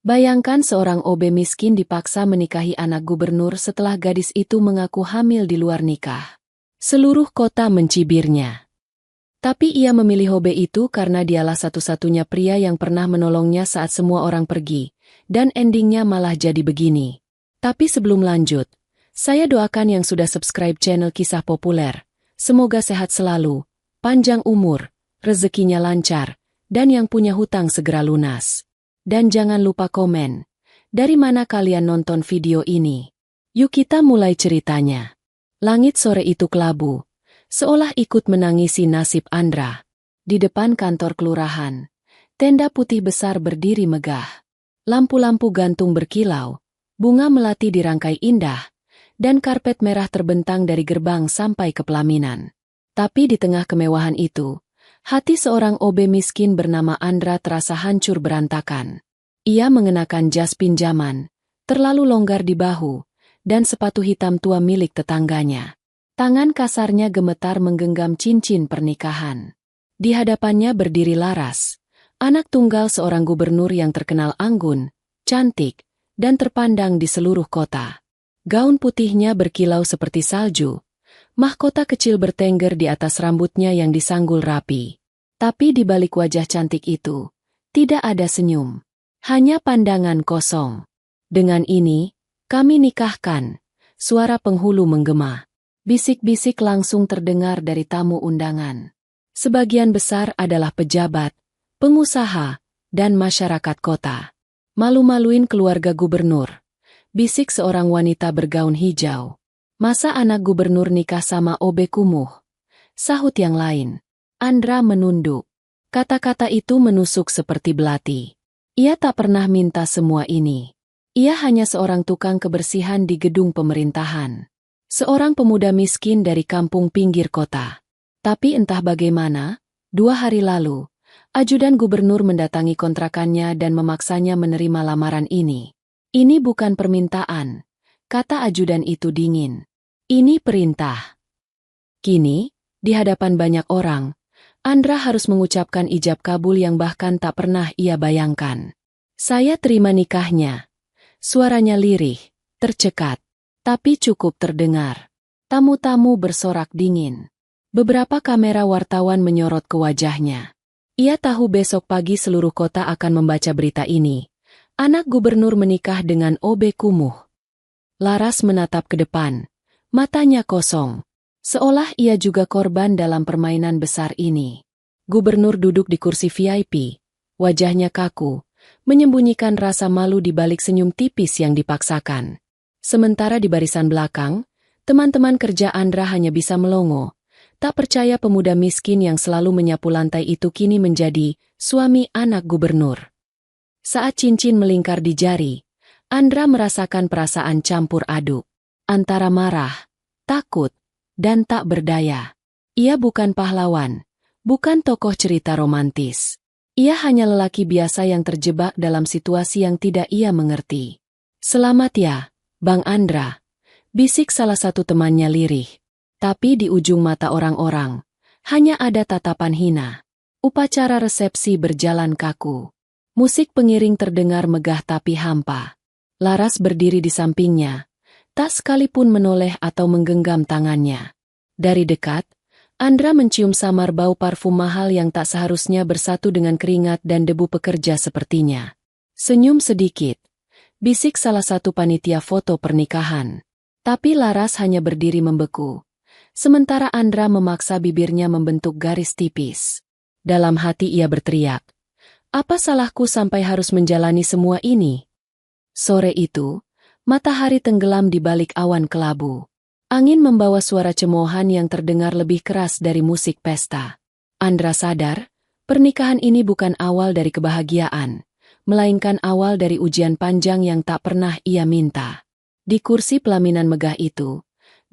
Bayangkan seorang OB miskin dipaksa menikahi anak gubernur setelah gadis itu mengaku hamil di luar nikah. Seluruh kota mencibirnya. Tapi ia memilih OB itu karena dialah satu-satunya pria yang pernah menolongnya saat semua orang pergi, dan endingnya malah jadi begini. Tapi sebelum lanjut, saya doakan yang sudah subscribe channel Kisah Populer. Semoga sehat selalu, panjang umur, rezekinya lancar, dan yang punya hutang segera lunas. Dan jangan lupa komen, dari mana kalian nonton video ini? Yuk kita mulai ceritanya. Langit sore itu kelabu, seolah ikut menangisi nasib Andra. Di depan kantor kelurahan, tenda putih besar berdiri megah. Lampu-lampu gantung berkilau, bunga melati dirangkai indah, dan karpet merah terbentang dari gerbang sampai ke pelaminan. Tapi di tengah kemewahan itu, hati seorang OB miskin bernama Andra terasa hancur berantakan. Ia mengenakan jas pinjaman, terlalu longgar di bahu, dan sepatu hitam tua milik tetangganya. Tangan kasarnya gemetar menggenggam cincin pernikahan. Di hadapannya berdiri Laras, anak tunggal seorang gubernur yang terkenal anggun, cantik, dan terpandang di seluruh kota. Gaun putihnya berkilau seperti salju, mahkota kecil bertengger di atas rambutnya yang disanggul rapi. Tapi di balik wajah cantik itu, tidak ada senyum. Hanya pandangan kosong. Dengan ini, kami nikahkan. Suara penghulu menggema. Bisik-bisik langsung terdengar dari tamu undangan. Sebagian besar adalah pejabat, pengusaha, dan masyarakat kota. Malu-maluin keluarga gubernur. Bisik seorang wanita bergaun hijau. Masa anak gubernur nikah sama OB kumuh? Sahut yang lain. Andra menunduk. Kata-kata itu menusuk seperti belati. Ia tak pernah minta semua ini. Ia hanya seorang tukang kebersihan di gedung pemerintahan. Seorang pemuda miskin dari kampung pinggir kota. Tapi entah bagaimana, 2 hari lalu, ajudan gubernur mendatangi kontrakannya dan memaksanya menerima lamaran ini. Ini bukan permintaan, kata ajudan itu dingin. Ini perintah. Kini, di hadapan banyak orang, Andra harus mengucapkan ijab kabul yang bahkan tak pernah ia bayangkan. Saya terima nikahnya. Suaranya lirih, tercekat, tapi cukup terdengar. Tamu-tamu bersorak dingin. Beberapa kamera wartawan menyorot ke wajahnya. Ia tahu besok pagi seluruh kota akan membaca berita ini. Anak gubernur menikah dengan OB kumuh. Laras menatap ke depan. Matanya kosong. Seolah ia juga korban dalam permainan besar ini. Gubernur duduk di kursi VIP, wajahnya kaku, menyembunyikan rasa malu di balik senyum tipis yang dipaksakan. Sementara di barisan belakang, teman-teman kerja Andra hanya bisa melongo, tak percaya pemuda miskin yang selalu menyapu lantai itu kini menjadi suami anak gubernur. Saat cincin melingkar di jari, Andra merasakan perasaan campur aduk, antara marah, takut, dan tak berdaya. Ia bukan pahlawan, bukan tokoh cerita romantis. Ia hanya lelaki biasa yang terjebak dalam situasi yang tidak ia mengerti. Selamat ya, Bang Andra, bisik salah satu temannya lirih. Tapi di ujung mata orang-orang, hanya ada tatapan hina. Upacara resepsi berjalan kaku. Musik pengiring terdengar megah tapi hampa. Laras berdiri di sampingnya, tak sekalipun menoleh atau menggenggam tangannya. Dari dekat, Andra mencium samar bau parfum mahal yang tak seharusnya bersatu dengan keringat dan debu pekerja sepertinya. Senyum sedikit, bisik salah satu panitia foto pernikahan. Tapi Laras hanya berdiri membeku. Sementara Andra memaksa bibirnya membentuk garis tipis. Dalam hati ia berteriak, "Apa salahku sampai harus menjalani semua ini?" Sore itu, matahari tenggelam di balik awan kelabu. Angin membawa suara cemoohan yang terdengar lebih keras dari musik pesta. Andra sadar, pernikahan ini bukan awal dari kebahagiaan, melainkan awal dari ujian panjang yang tak pernah ia minta. Di kursi pelaminan megah itu,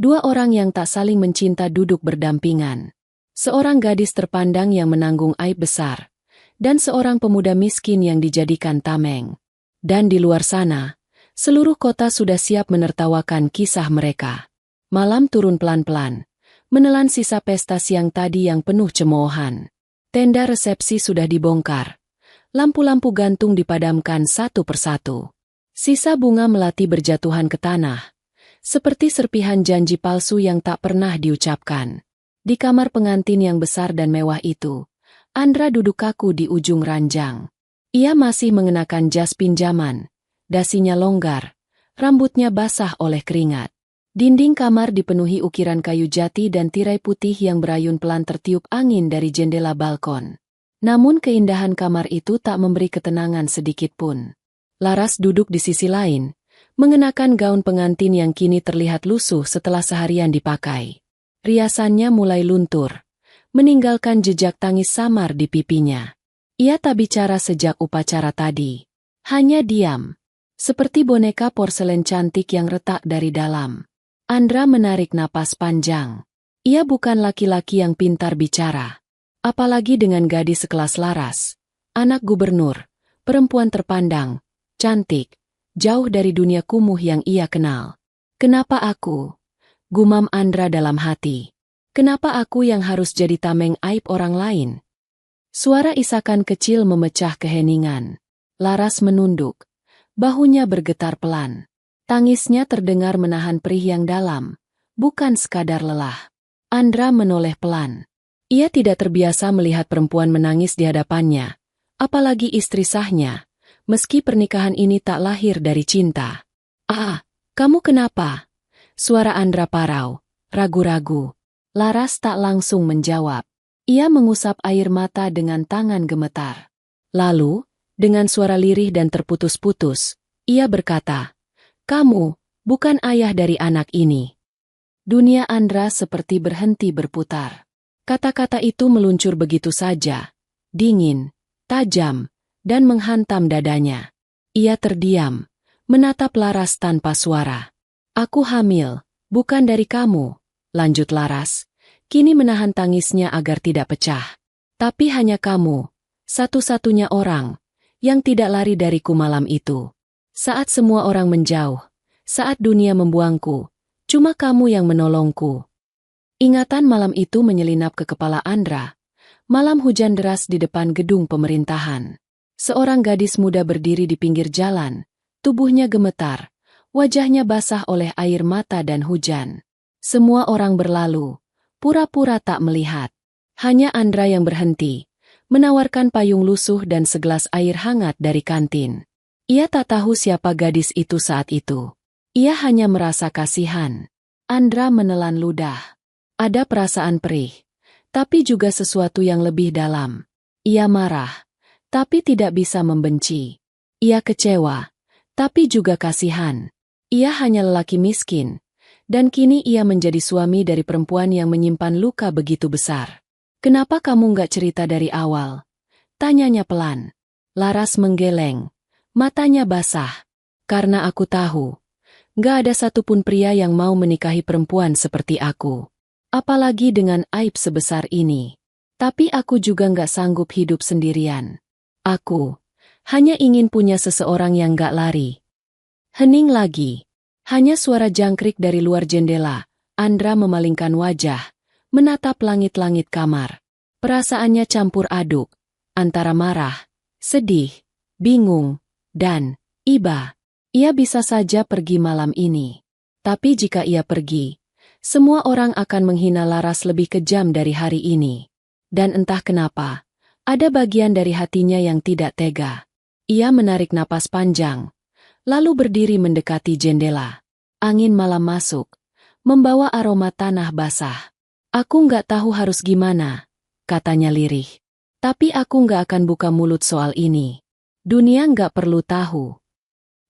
2 orang yang tak saling mencinta duduk berdampingan. Seorang gadis terpandang yang menanggung aib besar, dan seorang pemuda miskin yang dijadikan tameng. Dan di luar sana, seluruh kota sudah siap menertawakan kisah mereka. Malam turun pelan-pelan, menelan sisa pesta siang tadi yang penuh cemoohan. Tenda resepsi sudah dibongkar. Lampu-lampu gantung dipadamkan satu persatu. Sisa bunga melati berjatuhan ke tanah, seperti serpihan janji palsu yang tak pernah diucapkan. Di kamar pengantin yang besar dan mewah itu, Andra duduk kaku di ujung ranjang. Ia masih mengenakan jas pinjaman, dasinya longgar, rambutnya basah oleh keringat. Dinding kamar dipenuhi ukiran kayu jati dan tirai putih yang berayun pelan tertiup angin dari jendela balkon. Namun keindahan kamar itu tak memberi ketenangan sedikit pun. Laras duduk di sisi lain, mengenakan gaun pengantin yang kini terlihat lusuh setelah seharian dipakai. Riasannya mulai luntur, meninggalkan jejak tangis samar di pipinya. Ia tak bicara sejak upacara tadi. Hanya diam, seperti boneka porselen cantik yang retak dari dalam. Andra menarik napas panjang. Ia bukan laki-laki yang pintar bicara. Apalagi dengan gadis sekelas Laras, anak gubernur, perempuan terpandang, cantik, jauh dari dunia kumuh yang ia kenal. Kenapa aku? Gumam Andra dalam hati. Kenapa aku yang harus jadi tameng aib orang lain? Suara isakan kecil memecah keheningan. Laras menunduk. Bahunya bergetar pelan. Tangisnya terdengar menahan perih yang dalam, bukan sekadar lelah. Andra menoleh pelan. Ia tidak terbiasa melihat perempuan menangis di hadapannya, apalagi istri sahnya, meski pernikahan ini tak lahir dari cinta. "Ah, kamu kenapa?" Suara Andra parau, ragu-ragu. Laras tak langsung menjawab. Ia mengusap air mata dengan tangan gemetar. Lalu, dengan suara lirih dan terputus-putus, ia berkata, "Kamu bukan ayah dari anak ini." Dunia Andra seperti berhenti berputar. Kata-kata itu meluncur begitu saja, dingin, tajam, dan menghantam dadanya. Ia terdiam, menatap Laras tanpa suara. "Aku hamil, bukan dari kamu," lanjut Laras, kini menahan tangisnya agar tidak pecah. "Tapi hanya kamu, satu-satunya orang, yang tidak lari dariku malam itu. Saat semua orang menjauh, saat dunia membuangku, cuma kamu yang menolongku." Ingatan malam itu menyelinap ke kepala Andra. Malam hujan deras di depan gedung pemerintahan. Seorang gadis muda berdiri di pinggir jalan, tubuhnya gemetar, wajahnya basah oleh air mata dan hujan. Semua orang berlalu, pura-pura tak melihat. Hanya Andra yang berhenti, menawarkan payung lusuh dan segelas air hangat dari kantin. Ia tak tahu siapa gadis itu saat itu. Ia hanya merasa kasihan. Andra menelan ludah. Ada perasaan perih, tapi juga sesuatu yang lebih dalam. Ia marah, tapi tidak bisa membenci. Ia kecewa, tapi juga kasihan. Ia hanya lelaki miskin, dan kini ia menjadi suami dari perempuan yang menyimpan luka begitu besar. "Kenapa kamu nggak cerita dari awal?" tanyanya pelan. Laras menggeleng, matanya basah. "Karena aku tahu, nggak ada satupun pria yang mau menikahi perempuan seperti aku. Apalagi dengan aib sebesar ini. Tapi aku juga nggak sanggup hidup sendirian. Aku hanya ingin punya seseorang yang nggak lari." Hening lagi. Hanya suara jangkrik dari luar jendela. Andra memalingkan wajah, menatap langit-langit kamar. Perasaannya campur aduk, antara marah, sedih, bingung, dan iba. Ia bisa saja pergi malam ini. Tapi jika ia pergi, semua orang akan menghina Laras lebih kejam dari hari ini. Dan entah kenapa, ada bagian dari hatinya yang tidak tega. Ia menarik napas panjang, lalu berdiri mendekati jendela. Angin malam masuk, membawa aroma tanah basah. "Aku nggak tahu harus gimana," katanya lirih. "Tapi aku nggak akan buka mulut soal ini. Dunia nggak perlu tahu."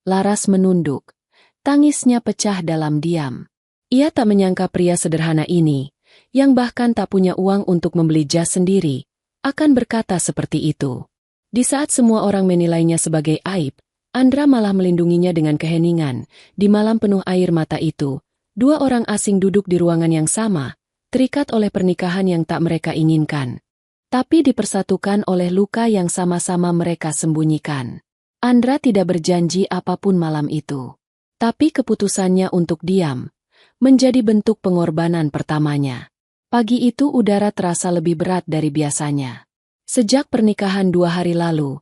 Laras menunduk, tangisnya pecah dalam diam. Ia tak menyangka pria sederhana ini, yang bahkan tak punya uang untuk membeli jas sendiri, akan berkata seperti itu. Di saat semua orang menilainya sebagai aib, Andra malah melindunginya dengan keheningan. Di malam penuh air mata itu, dua orang asing duduk di ruangan yang sama, terikat oleh pernikahan yang tak mereka inginkan. Tapi dipersatukan oleh luka yang sama-sama mereka sembunyikan. Andra tidak berjanji apapun malam itu. Tapi keputusannya untuk diam menjadi bentuk pengorbanan pertamanya. Pagi itu udara terasa lebih berat dari biasanya. Sejak pernikahan 2 hari lalu,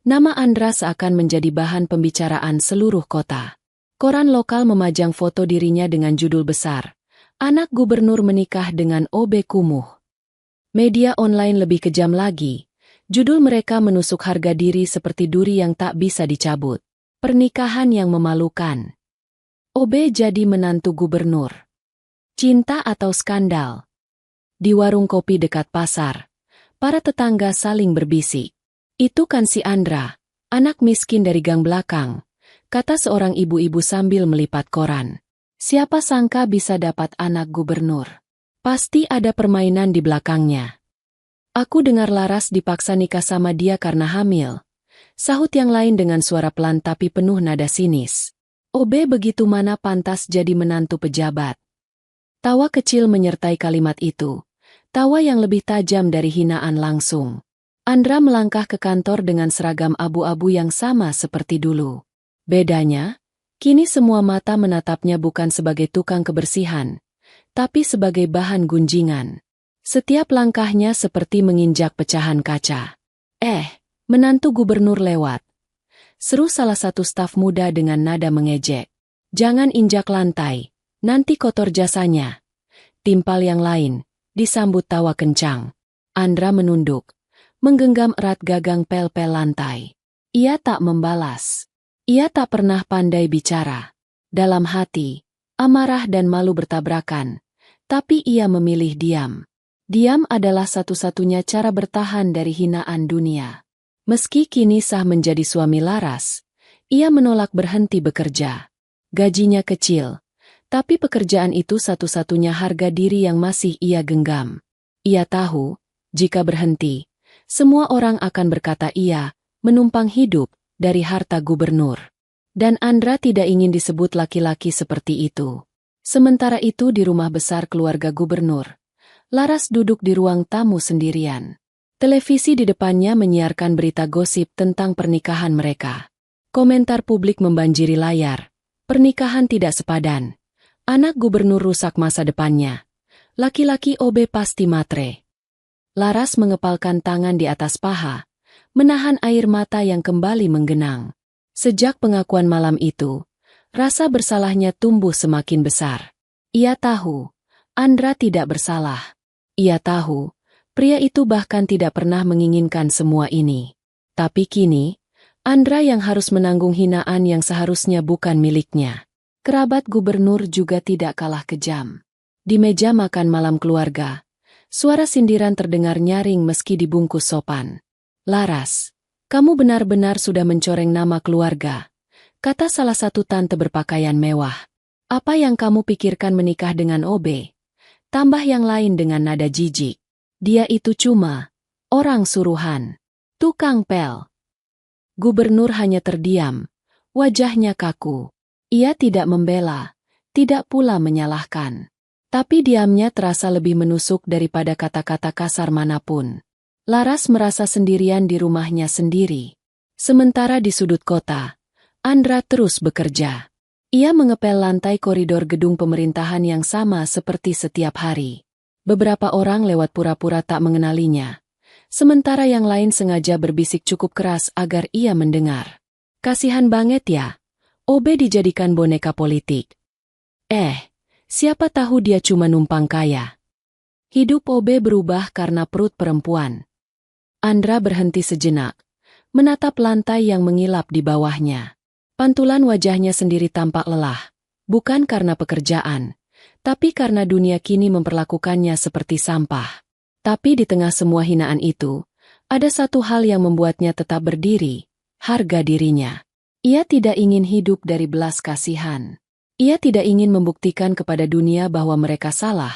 Nama Andra seakan menjadi bahan pembicaraan seluruh kota. Koran lokal memajang foto dirinya dengan judul besar, "Anak Gubernur menikah dengan OB kumuh." Media online lebih kejam lagi. Judul mereka menusuk harga diri seperti duri yang tak bisa dicabut. Pernikahan yang memalukan. OB jadi menantu gubernur. Cinta atau skandal? Di warung kopi dekat pasar, para tetangga saling berbisik. "Itu kan si Andra, anak miskin dari gang belakang," kata seorang ibu-ibu sambil melipat koran. "Siapa sangka bisa dapat anak gubernur. Pasti ada permainan di belakangnya. Aku dengar Laras dipaksa nikah sama dia karena hamil," sahut yang lain dengan suara pelan tapi penuh nada sinis. "OB begitu mana pantas jadi menantu pejabat." Tawa kecil menyertai kalimat itu, tawa yang lebih tajam dari hinaan langsung. Andra melangkah ke kantor dengan seragam abu-abu yang sama seperti dulu. Bedanya, kini semua mata menatapnya bukan sebagai tukang kebersihan, tapi sebagai bahan gunjingan. Setiap langkahnya seperti menginjak pecahan kaca. Menantu gubernur lewat," seru salah satu staf muda dengan nada mengejek. "Jangan injak lantai, nanti kotor jasanya." Timpal yang lain, disambut tawa kencang. Andra menunduk, menggenggam erat gagang pel-pel lantai. Ia tak membalas. Ia tak pernah pandai bicara. Dalam hati, amarah dan malu bertabrakan, tapi ia memilih diam. Diam adalah satu-satunya cara bertahan dari hinaan dunia. Meski kini sah menjadi suami Laras, ia menolak berhenti bekerja. Gajinya kecil, tapi pekerjaan itu satu-satunya harga diri yang masih ia genggam. Ia tahu, jika berhenti, semua orang akan berkata ia menumpang hidup dari harta gubernur. Dan Andra tidak ingin disebut laki-laki seperti itu. Sementara itu di rumah besar keluarga gubernur, Laras duduk di ruang tamu sendirian. Televisi di depannya menyiarkan berita gosip tentang pernikahan mereka. Komentar publik membanjiri layar. Pernikahan tidak sepadan. Anak gubernur rusak masa depannya. Laki-laki OB pasti matre. Laras mengepalkan tangan di atas paha, menahan air mata yang kembali menggenang. Sejak pengakuan malam itu, rasa bersalahnya tumbuh semakin besar. Ia tahu, Andra tidak bersalah. Ia tahu, pria itu bahkan tidak pernah menginginkan semua ini. Tapi kini, Andra yang harus menanggung hinaan yang seharusnya bukan miliknya. Kerabat gubernur juga tidak kalah kejam. Di meja makan malam keluarga, suara sindiran terdengar nyaring meski dibungkus sopan. "Laras, kamu benar-benar sudah mencoreng nama keluarga," kata salah satu tante berpakaian mewah. "Apa yang kamu pikirkan menikah dengan OB?" Tambah yang lain dengan nada jijik. "Dia itu cuma orang suruhan, tukang pel." Gubernur hanya terdiam, wajahnya kaku. Ia tidak membela, tidak pula menyalahkan. Tapi diamnya terasa lebih menusuk daripada kata-kata kasar manapun. Laras merasa sendirian di rumahnya sendiri. Sementara di sudut kota, Andra terus bekerja. Ia mengepel lantai koridor gedung pemerintahan yang sama seperti setiap hari. Beberapa orang lewat pura-pura tak mengenalinya. Sementara yang lain sengaja berbisik cukup keras agar ia mendengar. "Kasihan banget ya, OB dijadikan boneka politik." Siapa tahu dia cuma numpang kaya. Hidup OB berubah karena perut perempuan. Andra berhenti sejenak, menatap lantai yang mengilap di bawahnya. Pantulan wajahnya sendiri tampak lelah, bukan karena pekerjaan, tapi karena dunia kini memperlakukannya seperti sampah. Tapi di tengah semua hinaan itu, ada satu hal yang membuatnya tetap berdiri, harga dirinya. Ia tidak ingin hidup dari belas kasihan. Ia tidak ingin membuktikan kepada dunia bahwa mereka salah,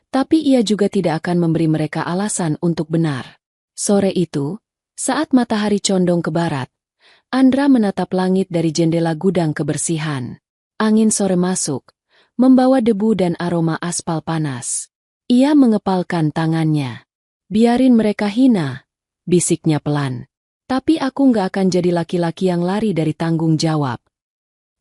tapi ia juga tidak akan memberi mereka alasan untuk benar. Sore itu, saat matahari condong ke barat, Andra menatap langit dari jendela gudang kebersihan. Angin sore masuk, membawa debu dan aroma aspal panas. Ia mengepalkan tangannya. "Biarin mereka hina," bisiknya pelan. "Tapi aku nggak akan jadi laki-laki yang lari dari tanggung jawab."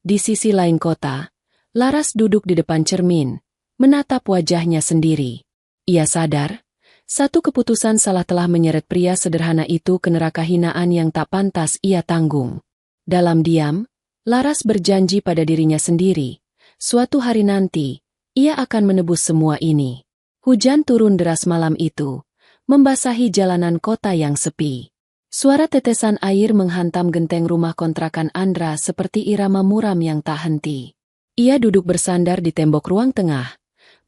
Di sisi lain kota, Laras duduk di depan cermin, menatap wajahnya sendiri. Ia sadar, Satu keputusan salah telah menyeret pria sederhana itu ke neraka hinaan yang tak pantas ia tanggung. Dalam diam, Laras berjanji pada dirinya sendiri, suatu hari nanti, ia akan menebus semua ini. Hujan turun deras malam itu, membasahi jalanan kota yang sepi. Suara tetesan air menghantam genteng rumah kontrakan Andra seperti irama muram yang tak henti. Ia duduk bersandar di tembok ruang tengah,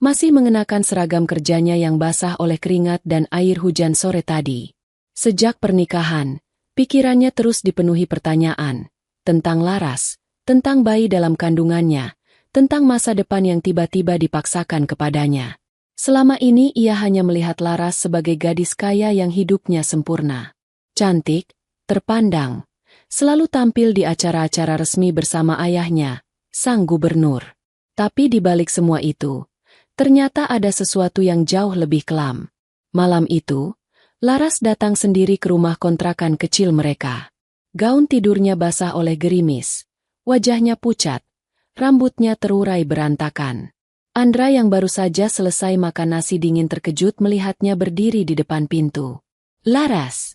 masih mengenakan seragam kerjanya yang basah oleh keringat dan air hujan sore tadi. Sejak pernikahan, pikirannya terus dipenuhi pertanyaan tentang Laras, tentang bayi dalam kandungannya, tentang masa depan yang tiba-tiba dipaksakan kepadanya. Selama ini ia hanya melihat Laras sebagai gadis kaya yang hidupnya sempurna. Cantik, terpandang, selalu tampil di acara-acara resmi bersama ayahnya, sang gubernur. Tapi di balik semua itu, ternyata ada sesuatu yang jauh lebih kelam. Malam itu, Laras datang sendiri ke rumah kontrakan kecil mereka. Gaun tidurnya basah oleh gerimis, wajahnya pucat, rambutnya terurai berantakan. Andra yang baru saja selesai makan nasi dingin terkejut melihatnya berdiri di depan pintu. "Laras!"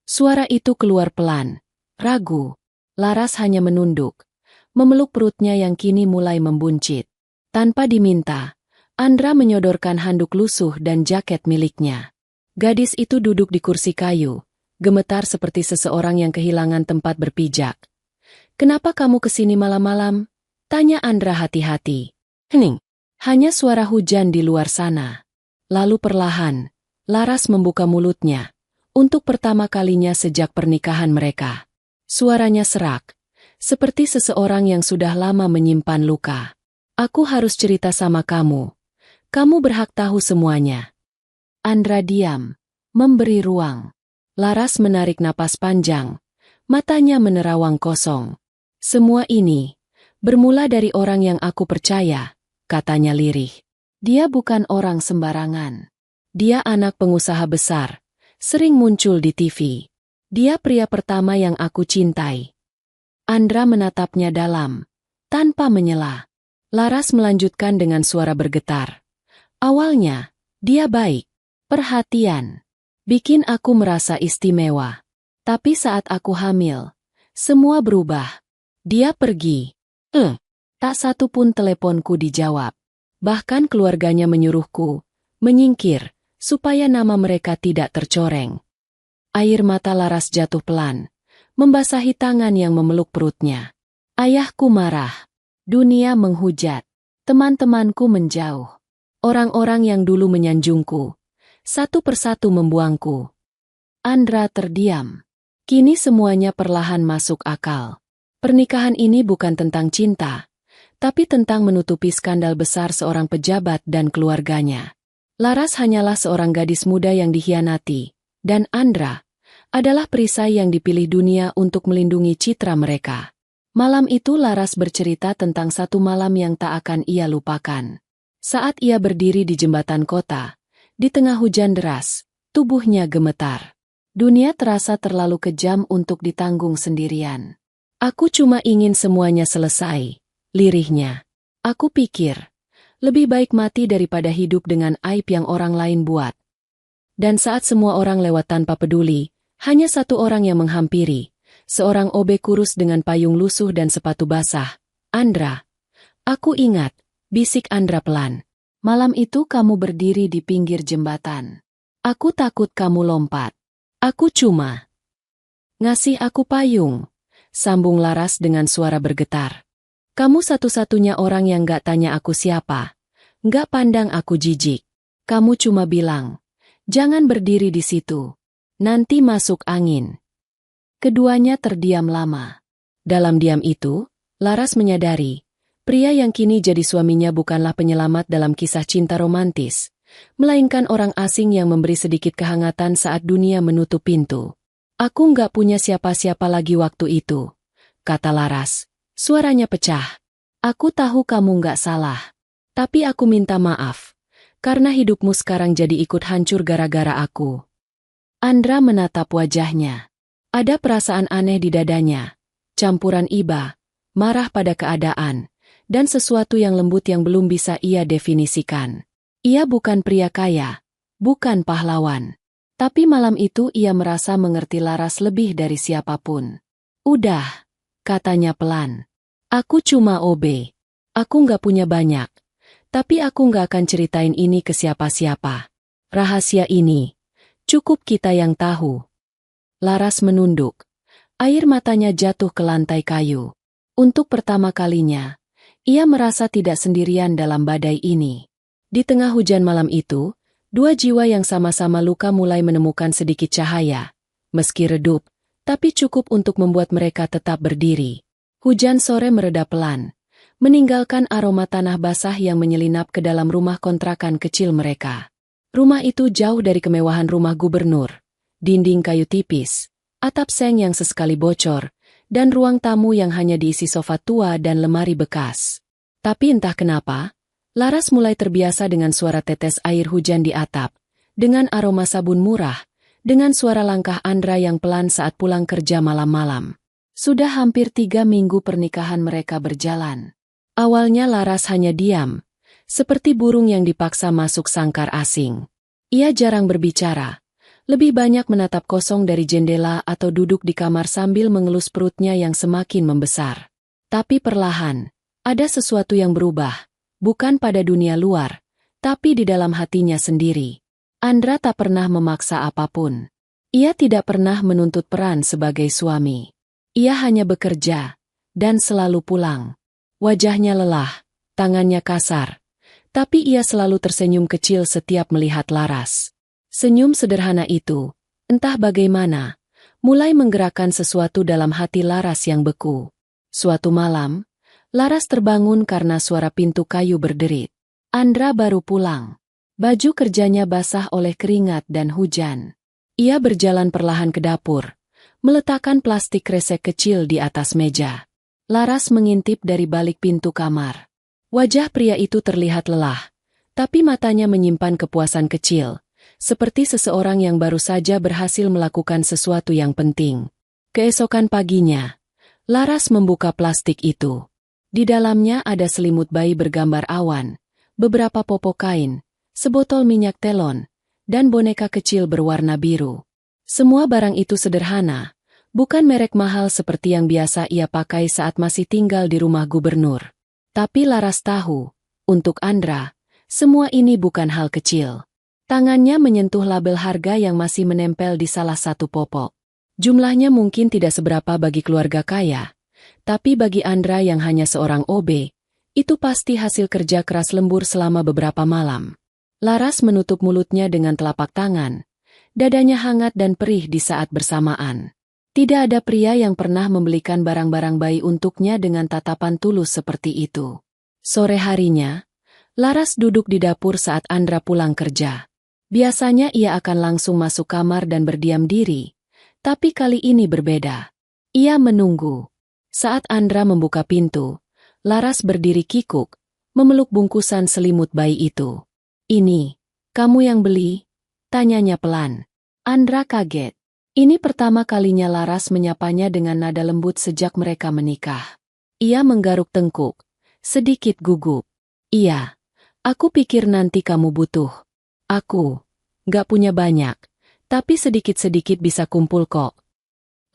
Suara itu keluar pelan, ragu. Laras hanya menunduk, memeluk perutnya yang kini mulai membuncit. Tanpa diminta, Andra menyodorkan handuk lusuh dan jaket miliknya. Gadis itu duduk di kursi kayu, gemetar seperti seseorang yang kehilangan tempat berpijak. "Kenapa kamu kesini malam-malam?" tanya Andra hati-hati. "Hening." Hanya suara hujan di luar sana. Lalu perlahan, Laras membuka mulutnya, untuk pertama kalinya sejak pernikahan mereka. Suaranya serak, seperti seseorang yang sudah lama menyimpan luka. "Aku harus cerita sama kamu. Kamu berhak tahu semuanya." Andra diam, memberi ruang. Laras menarik napas panjang, matanya menerawang kosong. "Semua ini bermula dari orang yang aku percaya," katanya lirih. "Dia bukan orang sembarangan. Dia anak pengusaha besar, sering muncul di TV. Dia pria pertama yang aku cintai." Andra menatapnya dalam, tanpa menyela. Laras melanjutkan dengan suara bergetar. "Awalnya, dia baik, perhatian, bikin aku merasa istimewa. Tapi saat aku hamil, semua berubah. Dia pergi. Tak satu pun teleponku dijawab. Bahkan keluarganya menyuruhku menyingkir, supaya nama mereka tidak tercoreng." Air mata Laras jatuh pelan, membasahi tangan yang memeluk perutnya. "Ayahku marah. Dunia menghujat. Teman-temanku menjauh. Orang-orang yang dulu menyanjungku, satu persatu membuangku." Andra terdiam. Kini semuanya perlahan masuk akal. Pernikahan ini bukan tentang cinta, tapi tentang menutupi skandal besar seorang pejabat dan keluarganya. Laras hanyalah seorang gadis muda yang dikhianati, dan Andra adalah perisai yang dipilih dunia untuk melindungi citra mereka. Malam itu Laras bercerita tentang satu malam yang tak akan ia lupakan. Saat ia berdiri di jembatan kota, di tengah hujan deras, tubuhnya gemetar. Dunia terasa terlalu kejam untuk ditanggung sendirian. "Aku cuma ingin semuanya selesai," lirihnya. "Aku pikir, lebih baik mati daripada hidup dengan aib yang orang lain buat." Dan saat semua orang lewat tanpa peduli, hanya satu orang yang menghampiri, seorang OB kurus dengan payung lusuh dan sepatu basah. "Andra." "Aku ingat," bisik Andra pelan. "Malam itu kamu berdiri di pinggir jembatan. Aku takut kamu lompat. Aku cuma ngasih aku payung," sambung Laras dengan suara bergetar. "Kamu satu-satunya orang yang gak tanya aku siapa, gak pandang aku jijik. Kamu cuma bilang, 'Jangan berdiri di situ. Nanti masuk angin.'" Keduanya terdiam lama. Dalam diam itu, Laras menyadari, pria yang kini jadi suaminya bukanlah penyelamat dalam kisah cinta romantis, melainkan orang asing yang memberi sedikit kehangatan saat dunia menutup pintu. "Aku nggak punya siapa-siapa lagi waktu itu," kata Laras. Suaranya pecah. "Aku tahu kamu nggak salah. Tapi aku minta maaf, karena hidupmu sekarang jadi ikut hancur gara-gara aku." Andra menatap wajahnya. Ada perasaan aneh di dadanya, campuran iba, marah pada keadaan, dan sesuatu yang lembut yang belum bisa ia definisikan. Ia bukan pria kaya, bukan pahlawan. Tapi malam itu ia merasa mengerti Laras lebih dari siapapun. Udah, katanya pelan. Aku cuma OB. Aku nggak punya banyak. Tapi aku nggak akan ceritain ini ke siapa-siapa. Rahasia ini, cukup kita yang tahu. Laras menunduk. Air matanya jatuh ke lantai kayu. Untuk pertama kalinya, ia merasa tidak sendirian dalam badai ini. Di tengah hujan malam itu, dua jiwa yang sama-sama luka mulai menemukan sedikit cahaya. Meski redup, tapi cukup untuk membuat mereka tetap berdiri. Hujan sore mereda pelan, meninggalkan aroma tanah basah yang menyelinap ke dalam rumah kontrakan kecil mereka. Rumah itu jauh dari kemewahan rumah gubernur. Dinding kayu tipis, atap seng yang sesekali bocor, dan ruang tamu yang hanya diisi sofa tua dan lemari bekas. Tapi entah kenapa, Laras mulai terbiasa dengan suara tetes air hujan di atap, dengan aroma sabun murah, dengan suara langkah Andra yang pelan saat pulang kerja malam-malam. Sudah hampir 3 minggu pernikahan mereka berjalan. Awalnya Laras hanya diam, seperti burung yang dipaksa masuk sangkar asing. Ia jarang berbicara. Lebih banyak menatap kosong dari jendela atau duduk di kamar sambil mengelus perutnya yang semakin membesar. Tapi perlahan, ada sesuatu yang berubah, bukan pada dunia luar, tapi di dalam hatinya sendiri. Andra tak pernah memaksa apapun. Ia tidak pernah menuntut peran sebagai suami. Ia hanya bekerja, dan selalu pulang. Wajahnya lelah, tangannya kasar, tapi ia selalu tersenyum kecil setiap melihat Laras. Senyum sederhana itu, entah bagaimana, mulai menggerakkan sesuatu dalam hati Laras yang beku. Suatu malam, Laras terbangun karena suara pintu kayu berderit. Andra baru pulang. Baju kerjanya basah oleh keringat dan hujan. Ia berjalan perlahan ke dapur, meletakkan plastik kresek kecil di atas meja. Laras mengintip dari balik pintu kamar. Wajah pria itu terlihat lelah, tapi matanya menyimpan kepuasan kecil. Seperti seseorang yang baru saja berhasil melakukan sesuatu yang penting. Keesokan paginya, Laras membuka plastik itu. Di dalamnya ada selimut bayi bergambar awan, beberapa popok kain, sebotol minyak telon, dan boneka kecil berwarna biru. Semua barang itu sederhana, bukan merek mahal seperti yang biasa ia pakai saat masih tinggal di rumah gubernur. Tapi Laras tahu, untuk Andra, semua ini bukan hal kecil. Tangannya menyentuh label harga yang masih menempel di salah satu popok. Jumlahnya mungkin tidak seberapa bagi keluarga kaya, tapi bagi Andra yang hanya seorang OB, itu pasti hasil kerja keras lembur selama beberapa malam. Laras menutup mulutnya dengan telapak tangan. Dadanya hangat dan perih di saat bersamaan. Tidak ada pria yang pernah membelikan barang-barang bayi untuknya dengan tatapan tulus seperti itu. Sore harinya, Laras duduk di dapur saat Andra pulang kerja. Biasanya ia akan langsung masuk kamar dan berdiam diri, tapi kali ini berbeda. Ia menunggu. Saat Andra membuka pintu, Laras berdiri kikuk, memeluk bungkusan selimut bayi itu. "Ini, kamu yang beli?" tanyanya pelan. Andra kaget. Ini pertama kalinya Laras menyapanya dengan nada lembut sejak mereka menikah. Ia menggaruk tengkuk, sedikit gugup. "Iya, aku pikir nanti kamu butuh. Aku nggak punya banyak, tapi sedikit-sedikit bisa kumpul kok."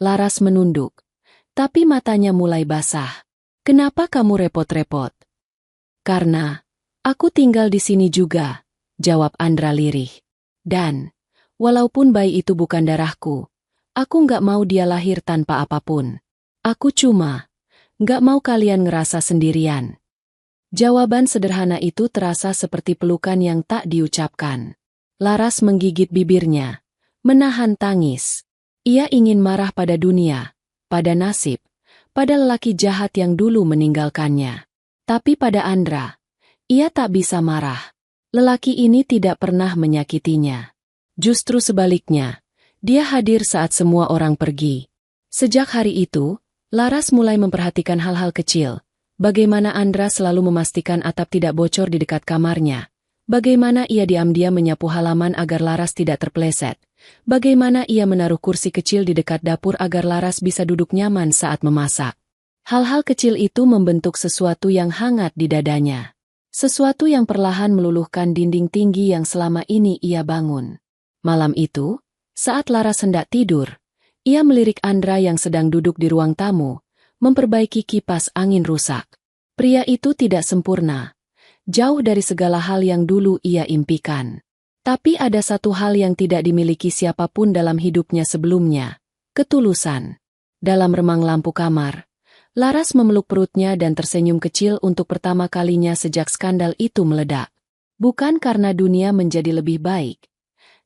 Laras menunduk, tapi matanya mulai basah. "Kenapa kamu repot-repot?" "Karena aku tinggal di sini juga," jawab Andra lirih. "Dan, walaupun bayi itu bukan darahku, aku nggak mau dia lahir tanpa apapun. Aku cuma nggak mau kalian ngerasa sendirian." Jawaban sederhana itu terasa seperti pelukan yang tak diucapkan. Laras menggigit bibirnya, menahan tangis. Ia ingin marah pada dunia, pada nasib, pada lelaki jahat yang dulu meninggalkannya. Tapi pada Andra, ia tak bisa marah. Lelaki ini tidak pernah menyakitinya. Justru sebaliknya, dia hadir saat semua orang pergi. Sejak hari itu, Laras mulai memperhatikan hal-hal kecil. Bagaimana Andra selalu memastikan atap tidak bocor di dekat kamarnya. Bagaimana ia diam-diam menyapu halaman agar Laras tidak terpeleset. Bagaimana ia menaruh kursi kecil di dekat dapur agar Laras bisa duduk nyaman saat memasak. Hal-hal kecil itu membentuk sesuatu yang hangat di dadanya. Sesuatu yang perlahan meluluhkan dinding tinggi yang selama ini ia bangun. Malam itu, saat Laras hendak tidur, ia melirik Andra yang sedang duduk di ruang tamu, memperbaiki kipas angin rusak. Pria itu tidak sempurna, jauh dari segala hal yang dulu ia impikan. Tapi ada satu hal yang tidak dimiliki siapapun dalam hidupnya sebelumnya, ketulusan. Dalam remang lampu kamar, Laras memeluk perutnya dan tersenyum kecil untuk pertama kalinya sejak skandal itu meledak. Bukan karena dunia menjadi lebih baik,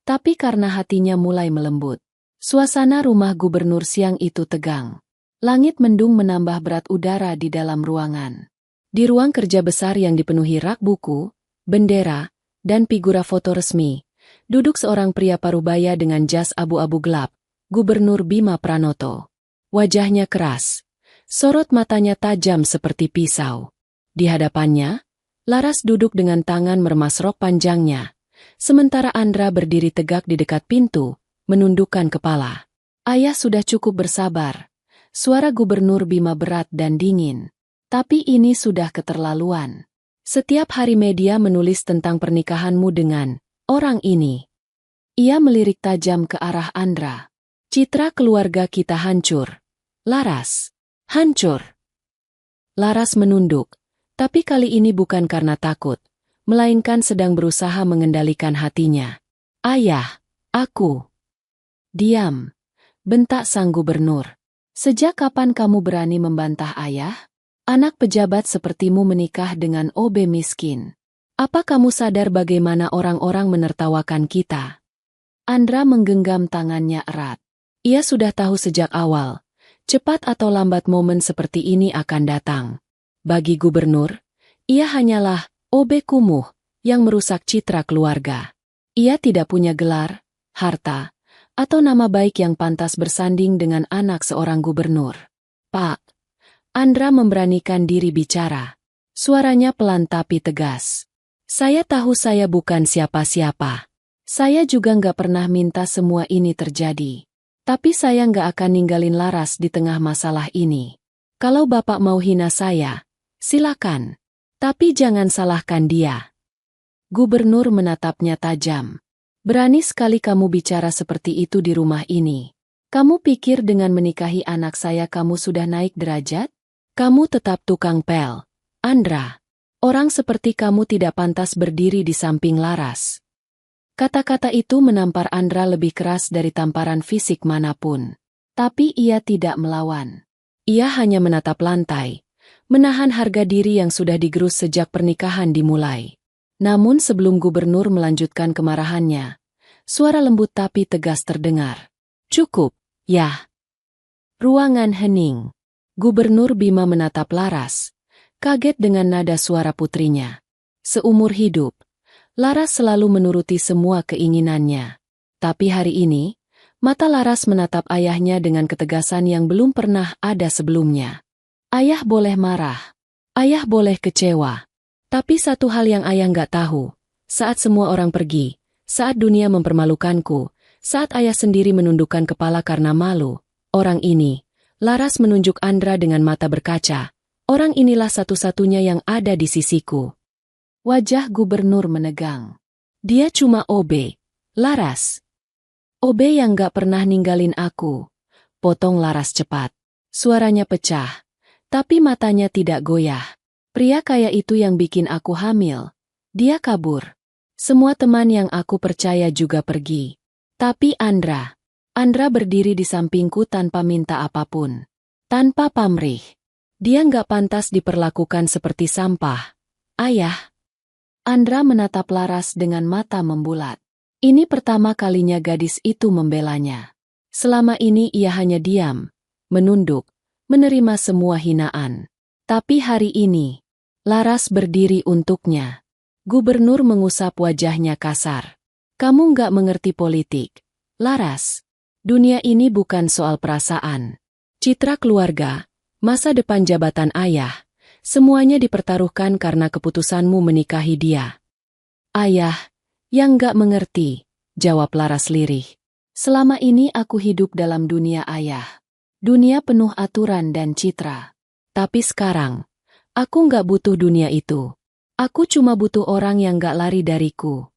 tapi karena hatinya mulai melembut. Suasana rumah gubernur siang itu tegang. Langit mendung menambah berat udara di dalam ruangan. Di ruang kerja besar yang dipenuhi rak buku, bendera, dan figura foto resmi, duduk seorang pria parubaya dengan jas abu-abu gelap, Gubernur Bima Pranoto. Wajahnya keras, sorot matanya tajam seperti pisau. Di hadapannya, Laras duduk dengan tangan meremas rok panjangnya, sementara Andra berdiri tegak di dekat pintu, menundukkan kepala. Ayah sudah cukup bersabar. Suara Gubernur Bima berat dan dingin. Tapi ini sudah keterlaluan. Setiap hari media menulis tentang pernikahanmu dengan orang ini. Ia melirik tajam ke arah Andra. Citra keluarga kita hancur. Laras. Hancur. Laras menunduk, tapi kali ini bukan karena takut, melainkan sedang berusaha mengendalikan hatinya. Ayah, aku. Diam, bentak sang gubernur. Sejak kapan kamu berani membantah ayah? Anak pejabat sepertimu menikah dengan OB miskin. Apa kamu sadar bagaimana orang-orang menertawakan kita? Andra menggenggam tangannya erat. Ia sudah tahu sejak awal, cepat atau lambat momen seperti ini akan datang. Bagi gubernur, ia hanyalah OB kumuh yang merusak citra keluarga. Ia tidak punya gelar, harta, atau nama baik yang pantas bersanding dengan anak seorang gubernur. Pak, Andra memberanikan diri bicara. Suaranya pelan tapi tegas. Saya tahu saya bukan siapa-siapa. Saya juga nggak pernah minta semua ini terjadi. Tapi saya nggak akan ninggalin Laras di tengah masalah ini. Kalau Bapak mau hina saya, silakan. Tapi jangan salahkan dia. Gubernur menatapnya tajam. Berani sekali kamu bicara seperti itu di rumah ini. Kamu pikir dengan menikahi anak saya kamu sudah naik derajat? Kamu tetap tukang pel. Andra, orang seperti kamu tidak pantas berdiri di samping Laras. Kata-kata itu menampar Andra lebih keras dari tamparan fisik manapun. Tapi ia tidak melawan. Ia hanya menatap lantai, menahan harga diri yang sudah digerus sejak pernikahan dimulai. Namun sebelum gubernur melanjutkan kemarahannya, suara lembut tapi tegas terdengar. Cukup, ya. Ruangan hening. Gubernur Bima menatap Laras, kaget dengan nada suara putrinya. Seumur hidup, Laras selalu menuruti semua keinginannya. Tapi hari ini, mata Laras menatap ayahnya dengan ketegasan yang belum pernah ada sebelumnya. Ayah boleh marah, ayah boleh kecewa. Tapi satu hal yang ayah nggak tahu, saat semua orang pergi, saat dunia mempermalukanku, saat ayah sendiri menundukkan kepala karena malu, orang ini, Laras menunjuk Andra dengan mata berkaca. Orang inilah satu-satunya yang ada di sisiku. Wajah gubernur menegang. Dia cuma OB. Laras. OB yang gak pernah ninggalin aku. Potong Laras cepat. Suaranya pecah. Tapi matanya tidak goyah. Pria kaya itu yang bikin aku hamil. Dia kabur. Semua teman yang aku percaya juga pergi. Tapi Andra berdiri di sampingku tanpa minta apapun. Tanpa pamrih. Dia nggak pantas diperlakukan seperti sampah. Ayah. Andra menatap Laras dengan mata membulat. Ini pertama kalinya gadis itu membelanya. Selama ini ia hanya diam, menunduk, menerima semua hinaan. Tapi hari ini, Laras berdiri untuknya. Gubernur mengusap wajahnya kasar. Kamu nggak mengerti politik, Laras. Dunia ini bukan soal perasaan. Citra keluarga, masa depan jabatan ayah, semuanya dipertaruhkan karena keputusanmu menikahi dia. Ayah, yang nggak mengerti, jawab Laras lirih. Selama ini aku hidup dalam dunia ayah. Dunia penuh aturan dan citra. Tapi sekarang, aku nggak butuh dunia itu. Aku cuma butuh orang yang gak lari dariku.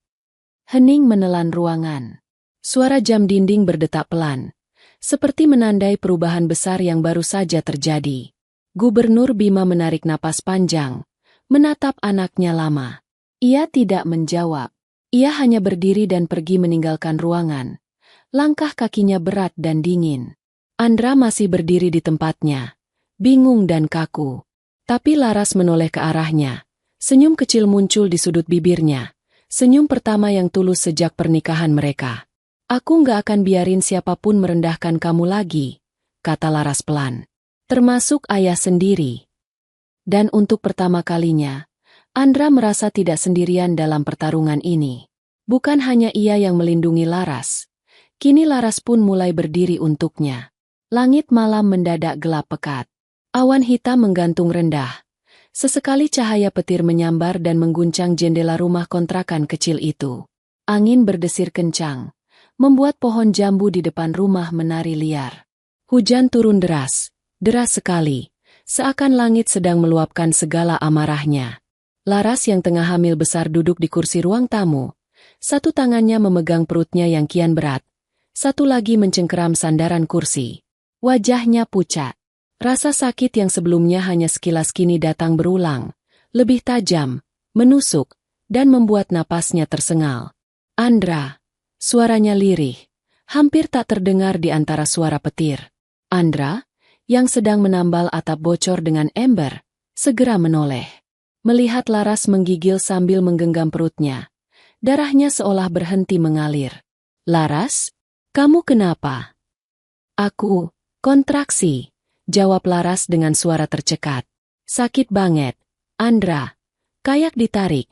Hening menelan ruangan. Suara jam dinding berdetak pelan, seperti menandai perubahan besar yang baru saja terjadi. Gubernur Bima menarik napas panjang, menatap anaknya lama. Ia tidak menjawab. Ia hanya berdiri dan pergi meninggalkan ruangan. Langkah kakinya berat dan dingin. Andra masih berdiri di tempatnya, bingung dan kaku. Tapi Laras menoleh ke arahnya. Senyum kecil muncul di sudut bibirnya. Senyum pertama yang tulus sejak pernikahan mereka. Aku nggak akan biarin siapapun merendahkan kamu lagi, kata Laras pelan. Termasuk ayah sendiri. Dan untuk pertama kalinya, Andra merasa tidak sendirian dalam pertarungan ini. Bukan hanya ia yang melindungi Laras. Kini Laras pun mulai berdiri untuknya. Langit malam mendadak gelap pekat. Awan hitam menggantung rendah. Sesekali cahaya petir menyambar dan mengguncang jendela rumah kontrakan kecil itu. Angin berdesir kencang, membuat pohon jambu di depan rumah menari liar. Hujan turun deras sekali, seakan langit sedang meluapkan segala amarahnya. Laras yang tengah hamil besar duduk di kursi ruang tamu. Satu tangannya memegang perutnya yang kian berat, satu lagi mencengkeram sandaran kursi. Wajahnya pucat. Rasa sakit yang sebelumnya hanya sekilas kini datang berulang, lebih tajam, menusuk, dan membuat napasnya tersengal. Andra, suaranya lirih, hampir tak terdengar di antara suara petir. Andra, yang sedang menambal atap bocor dengan ember, segera menoleh. Melihat Laras menggigil sambil menggenggam perutnya, darahnya seolah berhenti mengalir. Laras, kamu kenapa? Aku, kontraksi. Jawab Laras dengan suara tercekat. Sakit banget, Andra. Kayak ditarik.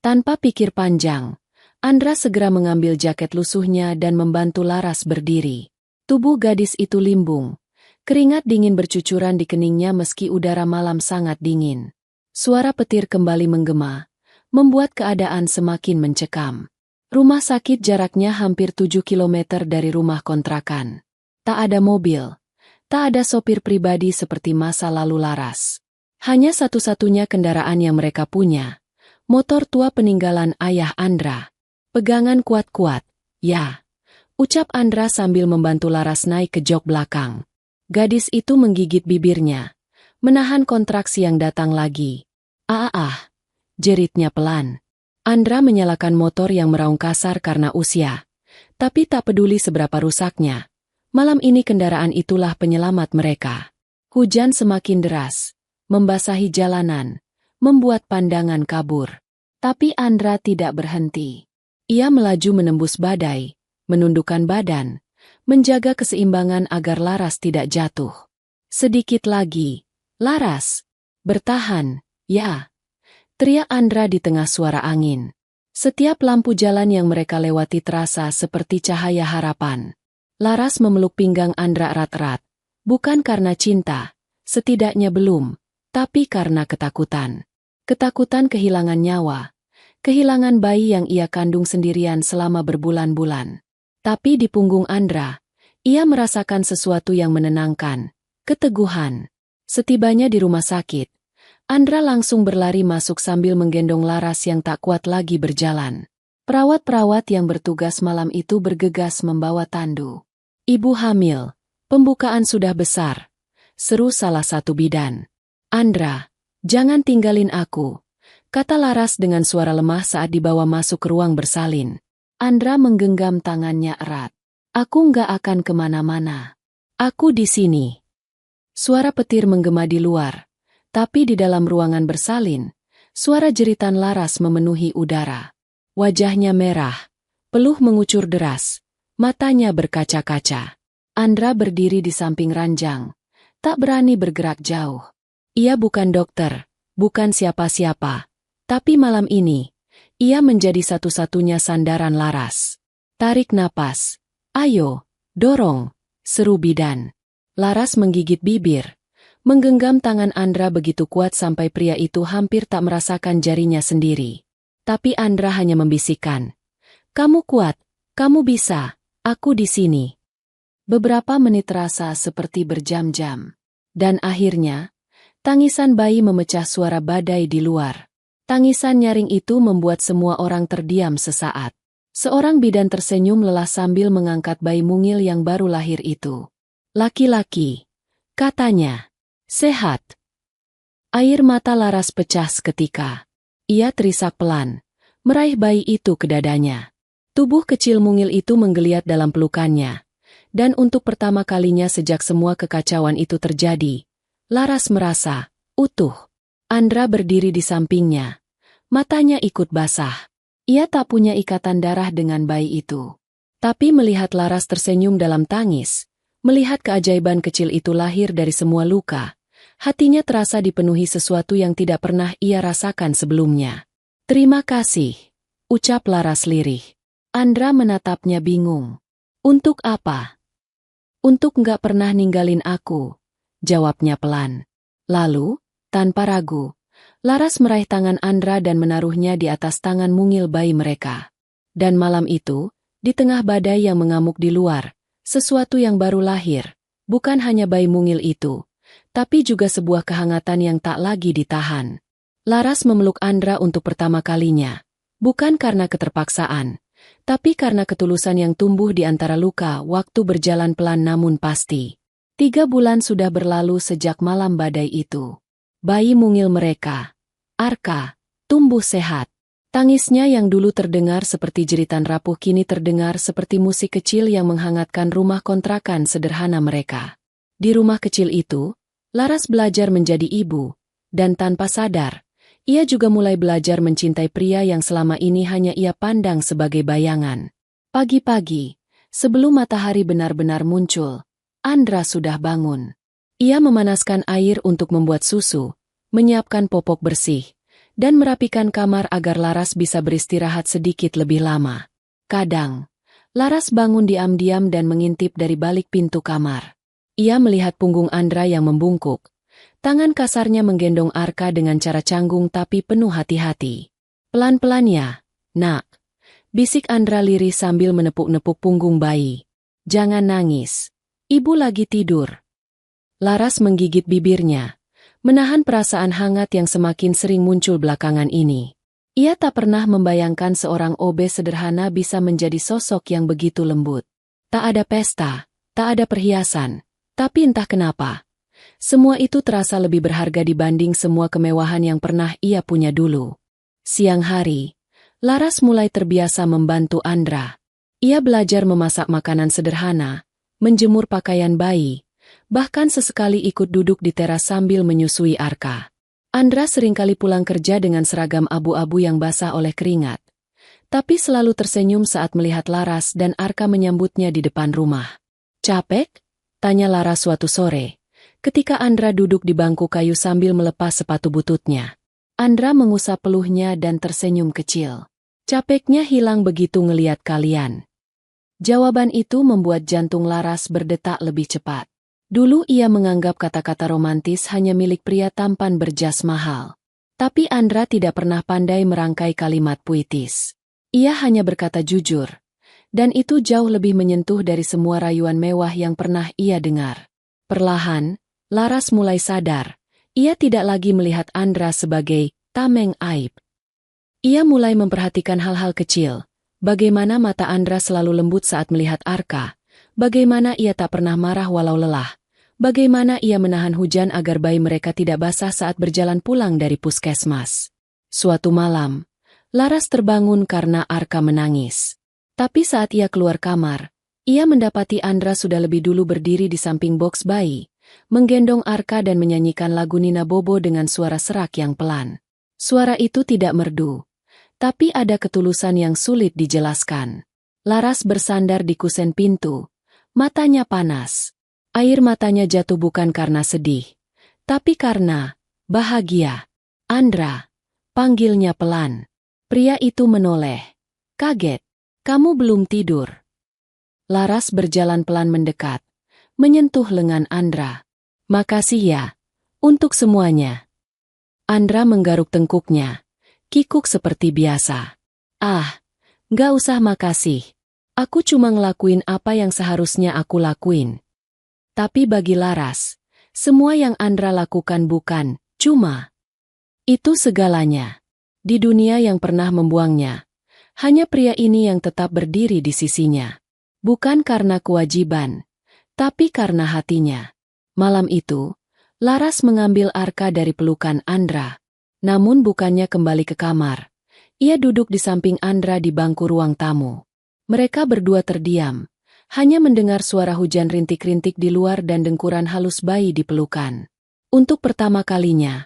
Tanpa pikir panjang, Andra segera mengambil jaket lusuhnya dan membantu Laras berdiri. Tubuh gadis itu limbung. Keringat dingin bercucuran di keningnya meski udara malam sangat dingin. Suara petir kembali menggema, membuat keadaan semakin mencekam. Rumah sakit jaraknya hampir 7 kilometer dari rumah kontrakan. Tak ada mobil. Tak ada sopir pribadi seperti masa lalu Laras. Hanya satu-satunya kendaraan yang mereka punya. Motor tua peninggalan ayah Andra. Pegangan kuat-kuat, ya. Ucap Andra sambil membantu Laras naik ke jok belakang. Gadis itu menggigit bibirnya. Menahan kontraksi yang datang lagi. Jeritnya pelan. Andra menyalakan motor yang meraung kasar karena usia. Tapi tak peduli seberapa rusaknya. Malam ini kendaraan itulah penyelamat mereka. Hujan semakin deras, membasahi jalanan, membuat pandangan kabur. Tapi Andra tidak berhenti. Ia melaju menembus badai, menundukkan badan, menjaga keseimbangan agar Laras tidak jatuh. Sedikit lagi, Laras, bertahan, ya. Teriak Andra di tengah suara angin. Setiap lampu jalan yang mereka lewati terasa seperti cahaya harapan. Laras memeluk pinggang Andra erat-erat, bukan karena cinta, setidaknya belum, tapi karena ketakutan. Ketakutan kehilangan nyawa, kehilangan bayi yang ia kandung sendirian selama berbulan-bulan. Tapi di punggung Andra, ia merasakan sesuatu yang menenangkan, keteguhan. Setibanya di rumah sakit, Andra langsung berlari masuk sambil menggendong Laras yang tak kuat lagi berjalan. Perawat-perawat yang bertugas malam itu bergegas membawa tandu. Ibu hamil, pembukaan sudah besar, seru salah satu bidan. Andra, jangan tinggalin aku, kata Laras dengan suara lemah saat dibawa masuk ke ruang bersalin. Andra menggenggam tangannya erat. Aku nggak akan kemana-mana. Aku di sini. Suara petir menggema di luar, tapi di dalam ruangan bersalin, suara jeritan Laras memenuhi udara. Wajahnya merah, peluh mengucur deras, matanya berkaca-kaca. Andra berdiri di samping ranjang, tak berani bergerak jauh. Ia bukan dokter, bukan siapa-siapa, tapi malam ini, ia menjadi satu-satunya sandaran Laras. Tarik napas. Ayo, dorong, seru bidan. Laras menggigit bibir, menggenggam tangan Andra begitu kuat sampai pria itu hampir tak merasakan jarinya sendiri. Tapi Andra hanya membisikkan, "Kamu kuat, kamu bisa, aku di sini." Beberapa menit terasa seperti berjam-jam. Dan akhirnya, tangisan bayi memecah suara badai di luar. Tangisan nyaring itu membuat semua orang terdiam sesaat. Seorang bidan tersenyum lelah sambil mengangkat bayi mungil yang baru lahir itu. Laki-laki, katanya. Sehat. Air mata Laras pecah seketika. Ia terisak pelan, meraih bayi itu ke dadanya. Tubuh kecil mungil itu menggeliat dalam pelukannya. Dan untuk pertama kalinya sejak semua kekacauan itu terjadi, Laras merasa utuh. Andra berdiri di sampingnya. Matanya ikut basah. Ia tak punya ikatan darah dengan bayi itu. Tapi melihat Laras tersenyum dalam tangis, melihat keajaiban kecil itu lahir dari semua luka, hatinya terasa dipenuhi sesuatu yang tidak pernah ia rasakan sebelumnya. Terima kasih, ucap Laras lirih. Andra menatapnya bingung. Untuk apa? Untuk nggak pernah ninggalin aku, jawabnya pelan. Lalu, tanpa ragu, Laras meraih tangan Andra dan menaruhnya di atas tangan mungil bayi mereka. Dan malam itu, di tengah badai yang mengamuk di luar, sesuatu yang baru lahir, bukan hanya bayi mungil itu, tapi juga sebuah kehangatan yang tak lagi ditahan. Laras memeluk Andra untuk pertama kalinya, bukan karena keterpaksaan, tapi karena ketulusan yang tumbuh di antara luka waktu berjalan pelan namun pasti. 3 bulan sudah berlalu sejak malam badai itu. Bayi mungil mereka, Arka, tumbuh sehat. Tangisnya yang dulu terdengar seperti jeritan rapuh kini terdengar seperti musik kecil yang menghangatkan rumah kontrakan sederhana mereka. Di rumah kecil itu, Laras belajar menjadi ibu, dan tanpa sadar, ia juga mulai belajar mencintai pria yang selama ini hanya ia pandang sebagai bayangan. Pagi-pagi, sebelum matahari benar-benar muncul, Andra sudah bangun. Ia memanaskan air untuk membuat susu, menyiapkan popok bersih, dan merapikan kamar agar Laras bisa beristirahat sedikit lebih lama. Kadang, Laras bangun diam-diam dan mengintip dari balik pintu kamar. Ia melihat punggung Andra yang membungkuk. Tangan kasarnya menggendong Arka dengan cara canggung tapi penuh hati-hati. Pelan-pelan ya, nak. Bisik Andra lirih sambil menepuk-nepuk punggung bayi. Jangan nangis. Ibu lagi tidur. Laras menggigit bibirnya, menahan perasaan hangat yang semakin sering muncul belakangan ini. Ia tak pernah membayangkan seorang OB sederhana bisa menjadi sosok yang begitu lembut. Tak ada pesta, tak ada perhiasan, tapi entah kenapa, semua itu terasa lebih berharga dibanding semua kemewahan yang pernah ia punya dulu. Siang hari, Laras mulai terbiasa membantu Andra. Ia belajar memasak makanan sederhana, menjemur pakaian bayi, bahkan sesekali ikut duduk di teras sambil menyusui Arka. Andra seringkali pulang kerja dengan seragam abu-abu yang basah oleh keringat, tapi selalu tersenyum saat melihat Laras dan Arka menyambutnya di depan rumah. Capek? Tanya Laras suatu sore, ketika Andra duduk di bangku kayu sambil melepas sepatu bututnya. Andra mengusap peluhnya dan tersenyum kecil. Capeknya hilang begitu ngeliat kalian. Jawaban itu membuat jantung Laras berdetak lebih cepat. Dulu ia menganggap kata-kata romantis hanya milik pria tampan berjas mahal. Tapi Andra tidak pernah pandai merangkai kalimat puitis. Ia hanya berkata jujur. Dan itu jauh lebih menyentuh dari semua rayuan mewah yang pernah ia dengar. Perlahan, Laras mulai sadar. Ia tidak lagi melihat Andra sebagai tameng aib. Ia mulai memperhatikan hal-hal kecil. Bagaimana mata Andra selalu lembut saat melihat Arka. Bagaimana ia tak pernah marah walau lelah. Bagaimana ia menahan hujan agar bayi mereka tidak basah saat berjalan pulang dari puskesmas. Suatu malam, Laras terbangun karena Arka menangis. Tapi saat ia keluar kamar, ia mendapati Andra sudah lebih dulu berdiri di samping boks bayi, menggendong Arka dan menyanyikan lagu Nina Bobo dengan suara serak yang pelan. Suara itu tidak merdu, tapi ada ketulusan yang sulit dijelaskan. Laras bersandar di kusen pintu, matanya panas. Air matanya jatuh bukan karena sedih, tapi karena bahagia. Andra, panggilnya pelan. Pria itu menoleh. Kaget. Kamu belum tidur. Laras berjalan pelan mendekat, menyentuh lengan Andra. Makasih ya, untuk semuanya. Andra menggaruk tengkuknya, kikuk seperti biasa. Ah, nggak usah makasih. Aku cuma ngelakuin apa yang seharusnya aku lakuin. Tapi bagi Laras, semua yang Andra lakukan bukan cuma itu segalanya. Di dunia yang pernah membuangnya, hanya pria ini yang tetap berdiri di sisinya. Bukan karena kewajiban, tapi karena hatinya. Malam itu, Laras mengambil Arka dari pelukan Andra. Namun bukannya kembali ke kamar. Ia duduk di samping Andra di bangku ruang tamu. Mereka berdua terdiam, hanya mendengar suara hujan rintik-rintik di luar dan dengkuran halus bayi di pelukan. Untuk pertama kalinya,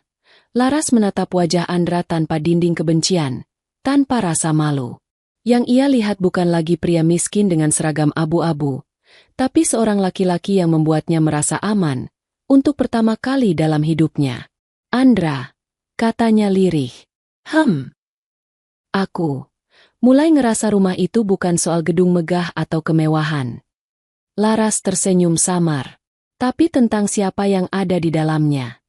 Laras menatap wajah Andra tanpa dinding kebencian, tanpa rasa malu. Yang ia lihat bukan lagi pria miskin dengan seragam abu-abu, tapi seorang laki-laki yang membuatnya merasa aman, untuk pertama kali dalam hidupnya. Andra, katanya lirih. Aku mulai ngerasa rumah itu bukan soal gedung megah atau kemewahan. Laras tersenyum samar, tapi tentang siapa yang ada di dalamnya.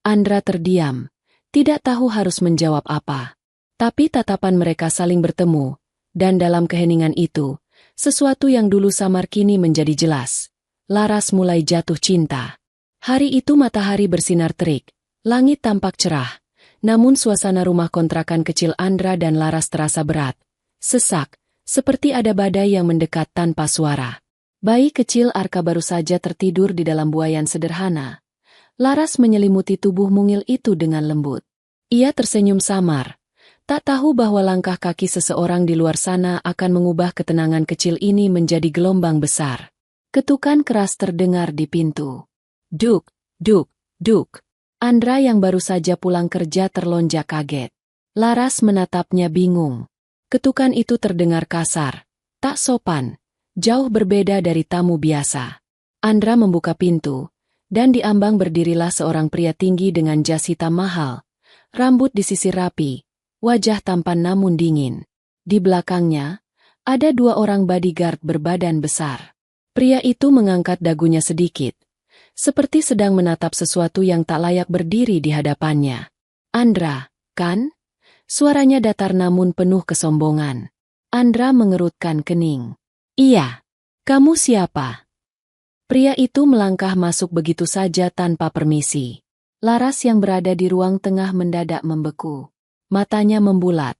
Andra terdiam, tidak tahu harus menjawab apa. Tapi tatapan mereka saling bertemu, dan dalam keheningan itu, sesuatu yang dulu samar kini menjadi jelas. Laras mulai jatuh cinta. Hari itu matahari bersinar terik, langit tampak cerah, namun suasana rumah kontrakan kecil Andra dan Laras terasa berat, sesak, seperti ada badai yang mendekat tanpa suara. Bayi kecil Arka baru saja tertidur di dalam buayan sederhana. Laras menyelimuti tubuh mungil itu dengan lembut. Ia tersenyum samar. Tak tahu bahwa langkah kaki seseorang di luar sana akan mengubah ketenangan kecil ini menjadi gelombang besar. Ketukan keras terdengar di pintu. Duk, duk, duk. Andra yang baru saja pulang kerja terlonjak kaget. Laras menatapnya bingung. Ketukan itu terdengar kasar, tak sopan, jauh berbeda dari tamu biasa. Andra membuka pintu, dan di ambang berdirilah seorang pria tinggi dengan jas hitam mahal. Rambut disisir rapi. Wajah tampan namun dingin. Di belakangnya, ada dua orang bodyguard berbadan besar. Pria itu mengangkat dagunya sedikit, seperti sedang menatap sesuatu yang tak layak berdiri di hadapannya. Andra, kan? Suaranya datar namun penuh kesombongan. Andra mengerutkan kening. Iya. Kamu siapa? Pria itu melangkah masuk begitu saja tanpa permisi. Laras yang berada di ruang tengah mendadak membeku. Matanya membulat,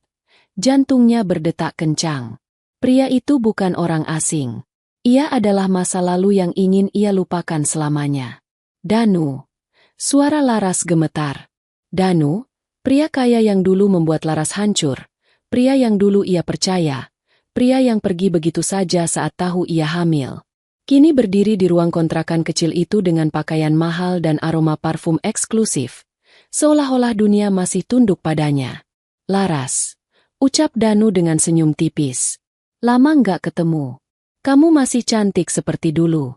jantungnya berdetak kencang. Pria itu bukan orang asing. Ia adalah masa lalu yang ingin ia lupakan selamanya. Danu. Suara Laras gemetar. Danu, pria kaya yang dulu membuat Laras hancur. Pria yang dulu ia percaya. Pria yang pergi begitu saja saat tahu ia hamil. Kini berdiri di ruang kontrakan kecil itu dengan pakaian mahal dan aroma parfum eksklusif. Seolah-olah dunia masih tunduk padanya. Laras, ucap Danu dengan senyum tipis. Lama nggak ketemu. Kamu masih cantik seperti dulu.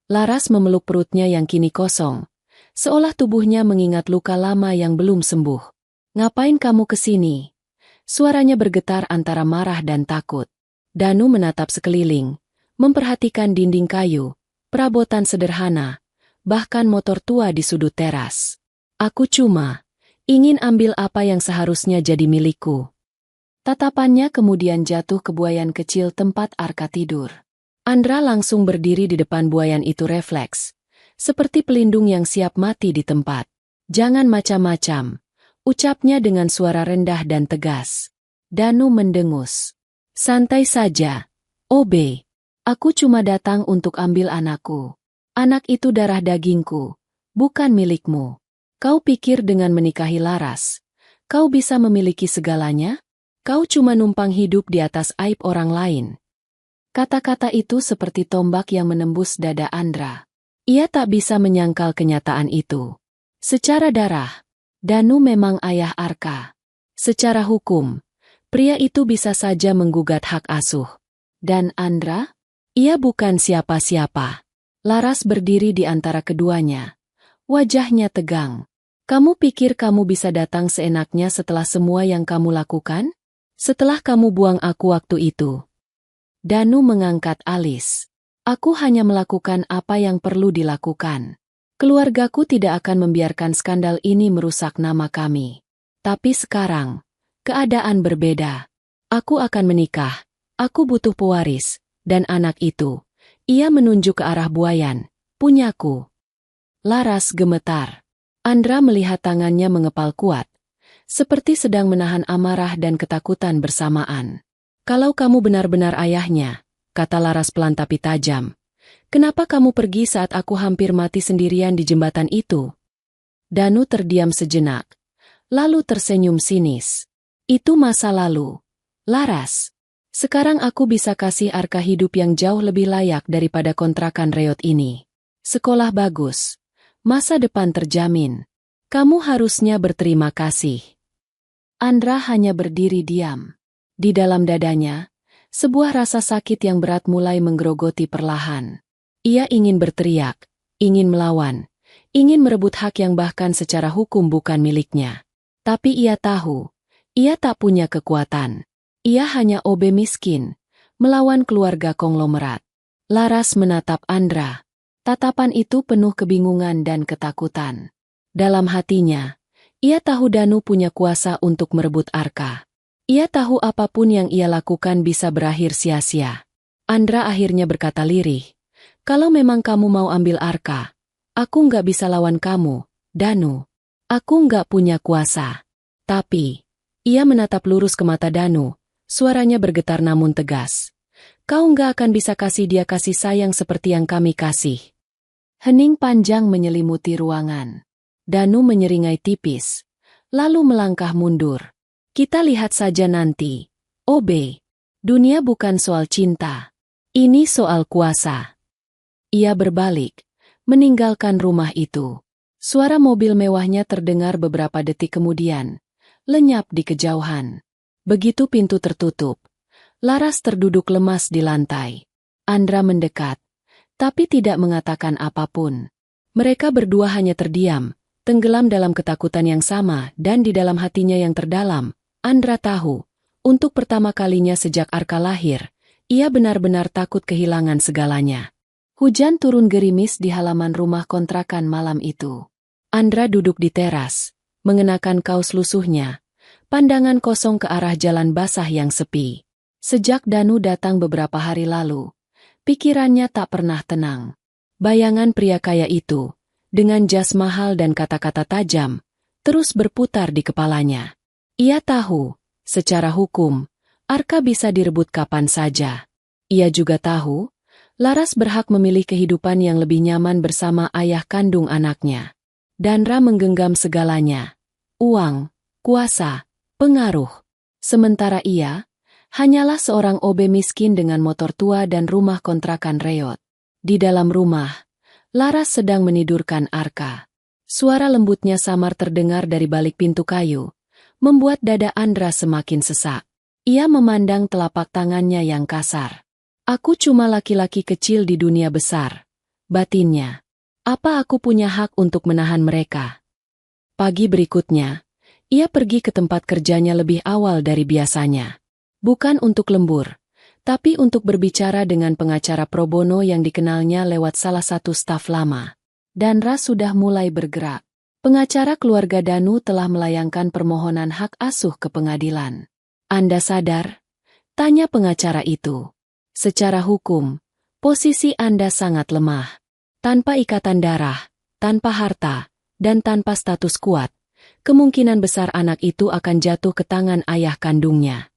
Laras memeluk perutnya yang kini kosong, seolah tubuhnya mengingat luka lama yang belum sembuh. Ngapain kamu kesini? Suaranya bergetar antara marah dan takut. Danu menatap sekeliling, memperhatikan dinding kayu, perabotan sederhana, bahkan motor tua di sudut teras. Aku cuma ingin ambil apa yang seharusnya jadi milikku. Tatapannya kemudian jatuh ke buayan kecil tempat Arka tidur. Andra langsung berdiri di depan buayan itu refleks, seperti pelindung yang siap mati di tempat. Jangan macam-macam, ucapnya dengan suara rendah dan tegas. Danu mendengus. Santai saja, Obe. Aku cuma datang untuk ambil anakku. Anak itu darah dagingku, bukan milikmu. Kau pikir dengan menikahi Laras, kau bisa memiliki segalanya? Kau cuma numpang hidup di atas aib orang lain. Kata-kata itu seperti tombak yang menembus dada Andra. Ia tak bisa menyangkal kenyataan itu. Secara darah, Danu memang ayah Arka. Secara hukum, pria itu bisa saja menggugat hak asuh. Dan Andra? Ia bukan siapa-siapa. Laras berdiri di antara keduanya. Wajahnya tegang. Kamu pikir kamu bisa datang seenaknya setelah semua yang kamu lakukan? Setelah kamu buang aku waktu itu. Danu mengangkat alis. Aku hanya melakukan apa yang perlu dilakukan. Keluargaku tidak akan membiarkan skandal ini merusak nama kami. Tapi sekarang, keadaan berbeda. Aku akan menikah. Aku butuh pewaris. Dan anak itu. Ia menunjuk ke arah buayan. Punyaku. Laras gemetar. Andra melihat tangannya mengepal kuat, seperti sedang menahan amarah dan ketakutan bersamaan. Kalau kamu benar-benar ayahnya, kata Laras pelan tapi tajam, kenapa kamu pergi saat aku hampir mati sendirian di jembatan itu? Danu terdiam sejenak, lalu tersenyum sinis. Itu masa lalu, Laras. Sekarang aku bisa kasih Arka hidup yang jauh lebih layak daripada kontrakan reot ini. Sekolah bagus, masa depan terjamin. Kamu harusnya berterima kasih. Andra hanya berdiri diam. Di dalam dadanya, sebuah rasa sakit yang berat mulai menggerogoti perlahan. Ia ingin berteriak, ingin melawan, ingin merebut hak yang bahkan secara hukum bukan miliknya. Tapi ia tahu, ia tak punya kekuatan. Ia hanya OB miskin, melawan keluarga konglomerat. Laras menatap Andra. Tatapan itu penuh kebingungan dan ketakutan. Dalam hatinya, ia tahu Danu punya kuasa untuk merebut Arka. Ia tahu apapun yang ia lakukan bisa berakhir sia-sia. Andra akhirnya berkata lirih, kalau memang kamu mau ambil Arka, aku nggak bisa lawan kamu, Danu. Aku nggak punya kuasa. Tapi, ia menatap lurus ke mata Danu. Suaranya bergetar namun tegas. Kau nggak akan bisa kasih dia kasih sayang seperti yang kami kasih. Hening panjang menyelimuti ruangan. Danu menyeringai tipis, lalu melangkah mundur. Kita lihat saja nanti. OB, dunia bukan soal cinta. Ini soal kuasa. Ia berbalik, meninggalkan rumah itu. Suara mobil mewahnya terdengar beberapa detik kemudian, lenyap di kejauhan. Begitu pintu tertutup, Laras terduduk lemas di lantai. Andra mendekat, tapi tidak mengatakan apapun. Mereka berdua hanya terdiam, tenggelam dalam ketakutan yang sama dan di dalam hatinya yang terdalam, Andra tahu, untuk pertama kalinya sejak Arka lahir, ia benar-benar takut kehilangan segalanya. Hujan turun gerimis di halaman rumah kontrakan malam itu. Andra duduk di teras, mengenakan kaos lusuhnya, pandangan kosong ke arah jalan basah yang sepi. Sejak Danu datang beberapa hari lalu, pikirannya tak pernah tenang. Bayangan pria kaya itu, dengan jas mahal dan kata-kata tajam, terus berputar di kepalanya. Ia tahu, secara hukum, Arka bisa direbut kapan saja. Ia juga tahu, Laras berhak memilih kehidupan yang lebih nyaman bersama ayah kandung anaknya. Danra menggenggam segalanya. Uang, kuasa, pengaruh. Sementara ia, hanyalah seorang OB miskin dengan motor tua dan rumah kontrakan reot. Di dalam rumah, Laras sedang menidurkan Arka. Suara lembutnya samar terdengar dari balik pintu kayu, membuat dada Andra semakin sesak. Ia memandang telapak tangannya yang kasar. Aku cuma laki-laki kecil di dunia besar, batinnya. Apa aku punya hak untuk menahan mereka? Pagi berikutnya, ia pergi ke tempat kerjanya lebih awal dari biasanya. Bukan untuk lembur, tapi untuk berbicara dengan pengacara pro bono yang dikenalnya lewat salah satu staf lama. Danra sudah mulai bergerak. Pengacara keluarga Danu telah melayangkan permohonan hak asuh ke pengadilan. Anda sadar? Tanya pengacara itu. Secara hukum, posisi Anda sangat lemah. Tanpa ikatan darah, tanpa harta, dan tanpa status kuat, kemungkinan besar anak itu akan jatuh ke tangan ayah kandungnya.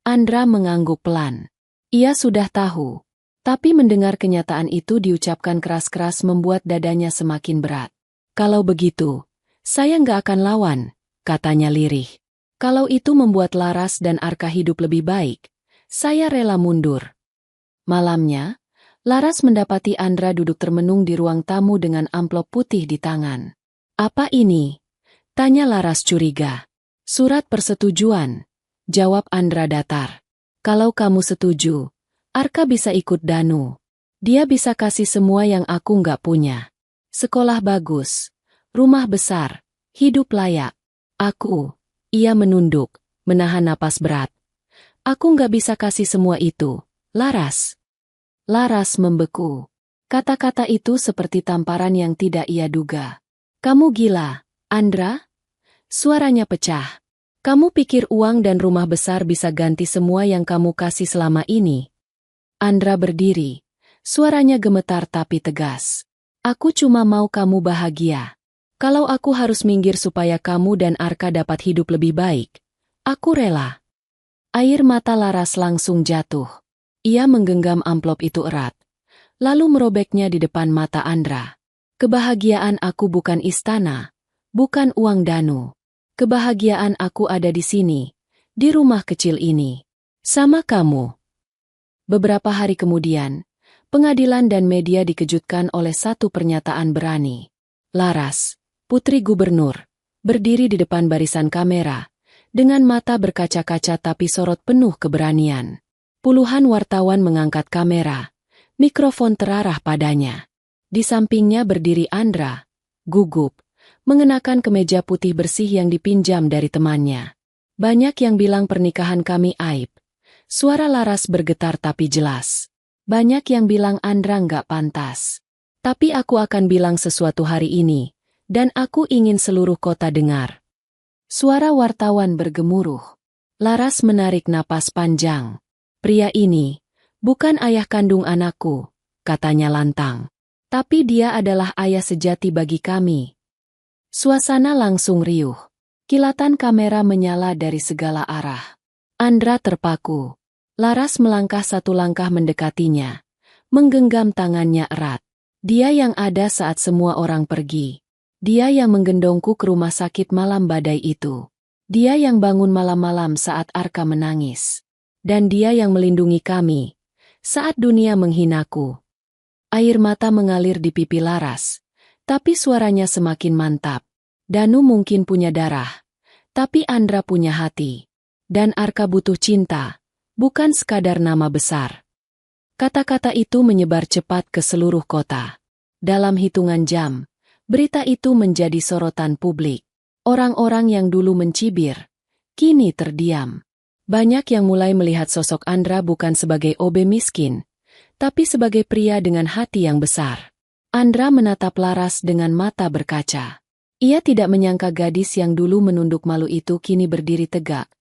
Andra mengangguk pelan. Ia sudah tahu, tapi mendengar kenyataan itu diucapkan keras-keras membuat dadanya semakin berat. Kalau begitu, saya nggak akan lawan, katanya lirih. Kalau itu membuat Laras dan Arka hidup lebih baik, saya rela mundur. Malamnya, Laras mendapati Andra duduk termenung di ruang tamu dengan amplop putih di tangan. Apa ini? Tanya Laras curiga. Surat persetujuan, jawab Andra datar. Kalau kamu setuju, Arka bisa ikut Danu. Dia bisa kasih semua yang aku nggak punya. Sekolah bagus, rumah besar, hidup layak. Ia menunduk, menahan napas berat. Aku nggak bisa kasih semua itu, Laras. Laras membeku. Kata-kata itu seperti tamparan yang tidak ia duga. Kamu gila, Andra? Suaranya pecah. Kamu pikir uang dan rumah besar bisa ganti semua yang kamu kasih selama ini? Andra berdiri. Suaranya gemetar tapi tegas. Aku cuma mau kamu bahagia. Kalau aku harus minggir supaya kamu dan Arka dapat hidup lebih baik, aku rela. Air mata Laras langsung jatuh. Ia menggenggam amplop itu erat, lalu merobeknya di depan mata Andra. Kebahagiaan aku bukan istana, bukan uang Danu. Kebahagiaan aku ada di sini, di rumah kecil ini. Sama kamu. Beberapa hari kemudian, pengadilan dan media dikejutkan oleh satu pernyataan berani. Laras, putri gubernur, berdiri di depan barisan kamera, dengan mata berkaca-kaca tapi sorot penuh keberanian. Puluhan wartawan mengangkat kamera, mikrofon terarah padanya. Di sampingnya berdiri Andra, gugup, mengenakan kemeja putih bersih yang dipinjam dari temannya. Banyak yang bilang pernikahan kami aib. Suara Laras bergetar tapi jelas. Banyak yang bilang Andra nggak pantas. Tapi aku akan bilang sesuatu hari ini, dan aku ingin seluruh kota dengar. Suara wartawan bergemuruh. Laras menarik napas panjang. Pria ini bukan ayah kandung anakku, katanya lantang. Tapi dia adalah ayah sejati bagi kami. Suasana langsung riuh. Kilatan kamera menyala dari segala arah. Andra terpaku. Laras melangkah satu langkah mendekatinya, menggenggam tangannya erat. Dia yang ada saat semua orang pergi. Dia yang menggendongku ke rumah sakit malam badai itu. Dia yang bangun malam-malam saat Arka menangis. Dan dia yang melindungi kami saat dunia menghinaku. Air mata mengalir di pipi Laras, tapi suaranya semakin mantap. Danu mungkin punya darah, tapi Andra punya hati. Dan Arka butuh cinta, bukan sekadar nama besar. Kata-kata itu menyebar cepat ke seluruh kota. Dalam hitungan jam, berita itu menjadi sorotan publik. Orang-orang yang dulu mencibir, kini terdiam. Banyak yang mulai melihat sosok Andra bukan sebagai OB miskin, tapi sebagai pria dengan hati yang besar. Andra menatap Laras dengan mata berkaca. Ia tidak menyangka gadis yang dulu menunduk malu itu kini berdiri tegak,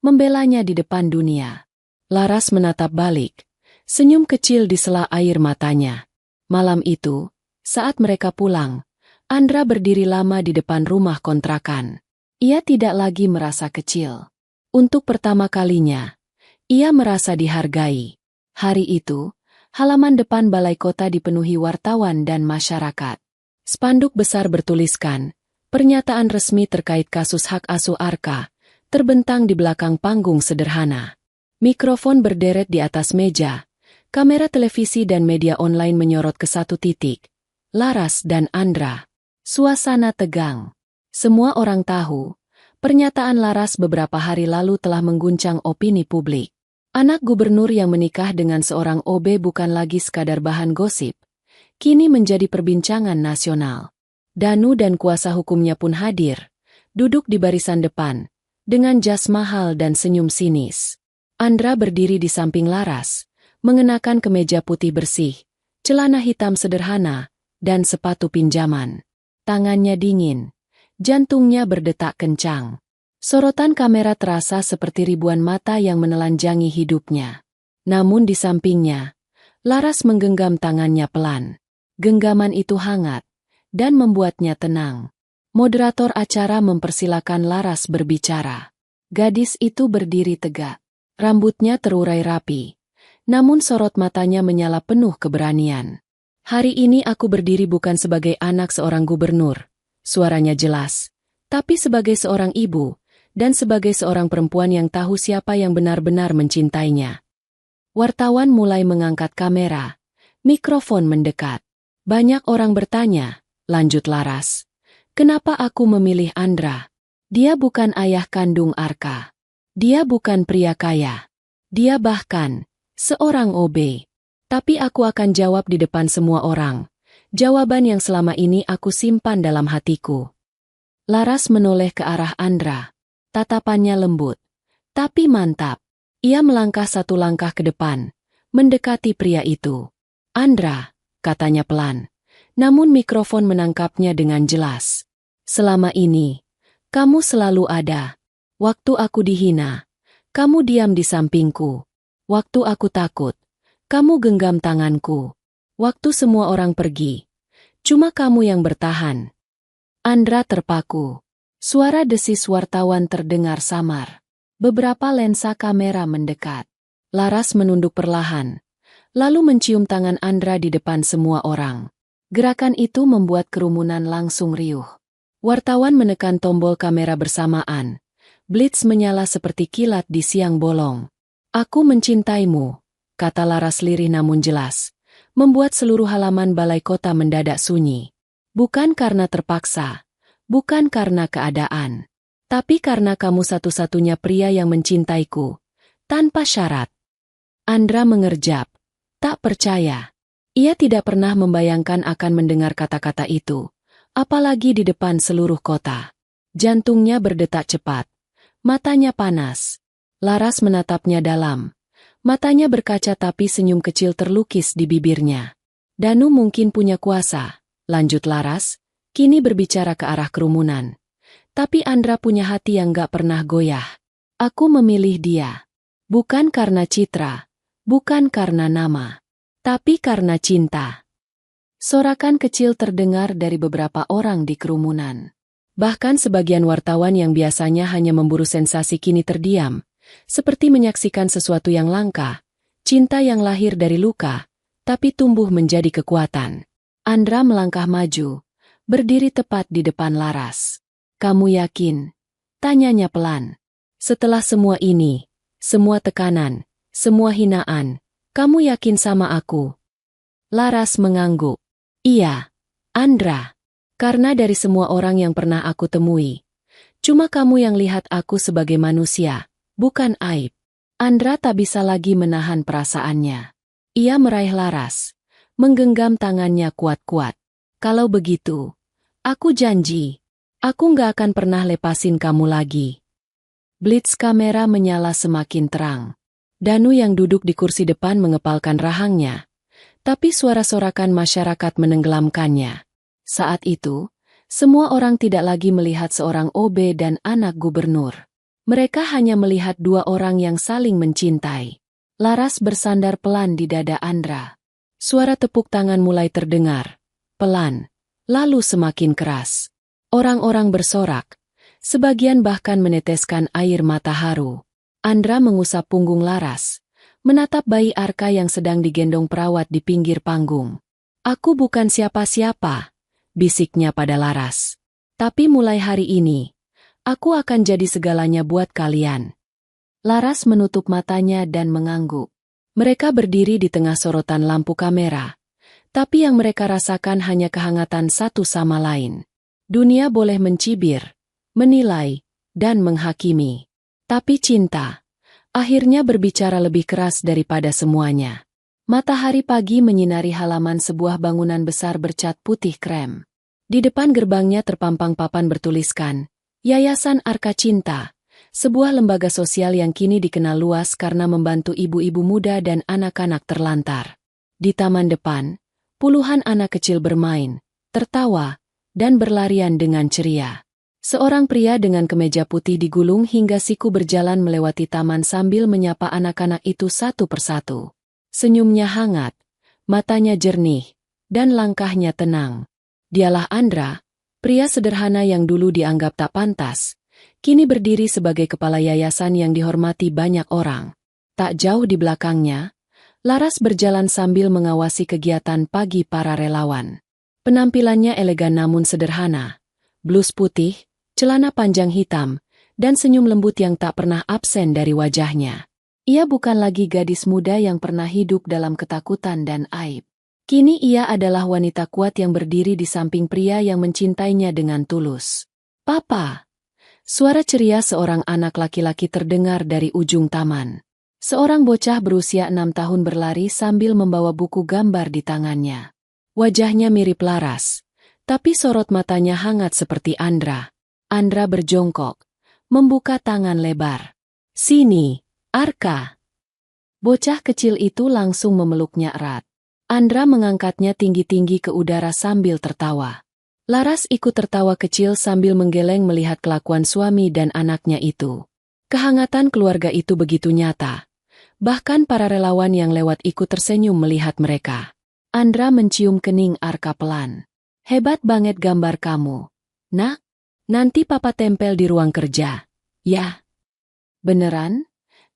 membelanya di depan dunia. Laras menatap balik, senyum kecil di sela air matanya. Malam itu, saat mereka pulang, Andra berdiri lama di depan rumah kontrakan. Ia tidak lagi merasa kecil. Untuk pertama kalinya, ia merasa dihargai. Hari itu, halaman depan balai kota dipenuhi wartawan dan masyarakat. Spanduk besar bertuliskan, pernyataan resmi terkait kasus hak asuh Arka, terbentang di belakang panggung sederhana. Mikrofon berderet di atas meja, kamera televisi dan media online menyorot ke satu titik. Laras dan Andra. Suasana tegang. Semua orang tahu, pernyataan Laras beberapa hari lalu telah mengguncang opini publik. Anak gubernur yang menikah dengan seorang OB bukan lagi sekadar bahan gosip, kini menjadi perbincangan nasional. Danu dan kuasa hukumnya pun hadir, duduk di barisan depan, dengan jas mahal dan senyum sinis. Andra berdiri di samping Laras, mengenakan kemeja putih bersih, celana hitam sederhana, dan sepatu pinjaman. Tangannya dingin, jantungnya berdetak kencang. Sorotan kamera terasa seperti ribuan mata yang menelanjangi hidupnya. Namun di sampingnya, Laras menggenggam tangannya pelan. Genggaman itu hangat, dan membuatnya tenang. Moderator acara mempersilakan Laras berbicara. Gadis itu berdiri tegak. Rambutnya terurai rapi, namun sorot matanya menyala penuh keberanian. Hari ini aku berdiri bukan sebagai anak seorang gubernur, suaranya jelas, tapi sebagai seorang ibu, dan sebagai seorang perempuan yang tahu siapa yang benar-benar mencintainya. Wartawan mulai mengangkat kamera, mikrofon mendekat. Banyak orang bertanya, lanjut Laras, kenapa aku memilih Andra? Dia bukan ayah kandung Arka. Dia bukan pria kaya. Dia bahkan seorang OB. Tapi aku akan jawab di depan semua orang. Jawaban yang selama ini aku simpan dalam hatiku. Laras menoleh ke arah Andra. Tatapannya lembut, tapi mantap. Ia melangkah satu langkah ke depan, mendekati pria itu. Andra, katanya pelan. Namun mikrofon menangkapnya dengan jelas. Selama ini, kamu selalu ada. Waktu aku dihina, kamu diam di sampingku. Waktu aku takut, kamu genggam tanganku. Waktu semua orang pergi, cuma kamu yang bertahan. Andra terpaku. Suara desis wartawan terdengar samar. Beberapa lensa kamera mendekat. Laras menunduk perlahan, lalu mencium tangan Andra di depan semua orang. Gerakan itu membuat kerumunan langsung riuh. Wartawan menekan tombol kamera bersamaan. Blitz menyala seperti kilat di siang bolong. "Aku mencintaimu," kata Laras lirih namun jelas, membuat seluruh halaman balai kota mendadak sunyi. Bukan karena terpaksa, bukan karena keadaan, tapi karena kamu satu-satunya pria yang mencintaiku, tanpa syarat. Andra mengerjap, tak percaya. Ia tidak pernah membayangkan akan mendengar kata-kata itu, apalagi di depan seluruh kota. Jantungnya berdetak cepat, matanya panas. Laras menatapnya dalam. Matanya berkaca tapi senyum kecil terlukis di bibirnya. "Danu mungkin punya kuasa," lanjut Laras, kini berbicara ke arah kerumunan. "Tapi Andra punya hati yang gak pernah goyah. Aku memilih dia. Bukan karena citra. Bukan karena nama, tapi karena cinta." Sorakan kecil terdengar dari beberapa orang di kerumunan. Bahkan sebagian wartawan yang biasanya hanya memburu sensasi kini terdiam, seperti menyaksikan sesuatu yang langka, cinta yang lahir dari luka, tapi tumbuh menjadi kekuatan. Andra melangkah maju, berdiri tepat di depan Laras. "Kamu yakin?" tanyanya pelan. "Setelah semua ini, semua tekanan, semua hinaan, kamu yakin sama aku?" Laras mengangguk. "Iya, Andra. Karena dari semua orang yang pernah aku temui, cuma kamu yang lihat aku sebagai manusia, bukan aib." Andra tak bisa lagi menahan perasaannya. Ia meraih Laras, menggenggam tangannya kuat-kuat. "Kalau begitu, aku janji, aku nggak akan pernah lepasin kamu lagi." Blitz kamera menyala semakin terang. Danu yang duduk di kursi depan mengepalkan rahangnya, tapi suara sorakan masyarakat menenggelamkannya. Saat itu, semua orang tidak lagi melihat seorang OB dan anak gubernur. Mereka hanya melihat dua orang yang saling mencintai. Laras bersandar pelan di dada Andra. Suara tepuk tangan mulai terdengar, pelan, lalu semakin keras. Orang-orang bersorak, sebagian bahkan meneteskan air mata haru. Andra mengusap punggung Laras, menatap bayi Arka yang sedang digendong perawat di pinggir panggung. "Aku bukan siapa-siapa," bisiknya pada Laras. "Tapi mulai hari ini, aku akan jadi segalanya buat kalian." Laras menutup matanya dan mengangguk. Mereka berdiri di tengah sorotan lampu kamera, tapi yang mereka rasakan hanya kehangatan satu sama lain. Dunia boleh mencibir, menilai, dan menghakimi. Tapi cinta, akhirnya berbicara lebih keras daripada semuanya. Matahari pagi menyinari halaman sebuah bangunan besar bercat putih krem. Di depan gerbangnya terpampang papan bertuliskan, Yayasan Arka Cinta, sebuah lembaga sosial yang kini dikenal luas karena membantu ibu-ibu muda dan anak-anak terlantar. Di taman depan, puluhan anak kecil bermain, tertawa, dan berlarian dengan ceria. Seorang pria dengan kemeja putih digulung hingga siku berjalan melewati taman sambil menyapa anak-anak itu satu persatu. Senyumnya hangat, matanya jernih, dan langkahnya tenang. Dialah Andra, pria sederhana yang dulu dianggap tak pantas, kini berdiri sebagai kepala yayasan yang dihormati banyak orang. Tak jauh di belakangnya, Laras berjalan sambil mengawasi kegiatan pagi para relawan. Penampilannya elegan namun sederhana, blus putih, celana panjang hitam, dan senyum lembut yang tak pernah absen dari wajahnya. Ia bukan lagi gadis muda yang pernah hidup dalam ketakutan dan aib. Kini ia adalah wanita kuat yang berdiri di samping pria yang mencintainya dengan tulus. "Papa!" Suara ceria seorang anak laki-laki terdengar dari ujung taman. Seorang bocah berusia 6 tahun berlari sambil membawa buku gambar di tangannya. Wajahnya mirip Laras, tapi sorot matanya hangat seperti Andra. Andra berjongkok, membuka tangan lebar. "Sini, Arka." Bocah kecil itu langsung memeluknya erat. Andra mengangkatnya tinggi-tinggi ke udara sambil tertawa. Laras ikut tertawa kecil sambil menggeleng melihat kelakuan suami dan anaknya itu. Kehangatan keluarga itu begitu nyata. Bahkan para relawan yang lewat ikut tersenyum melihat mereka. Andra mencium kening Arka pelan. "Hebat banget gambar kamu, "Nak, nanti papa tempel di ruang kerja." "Ya." "Beneran?"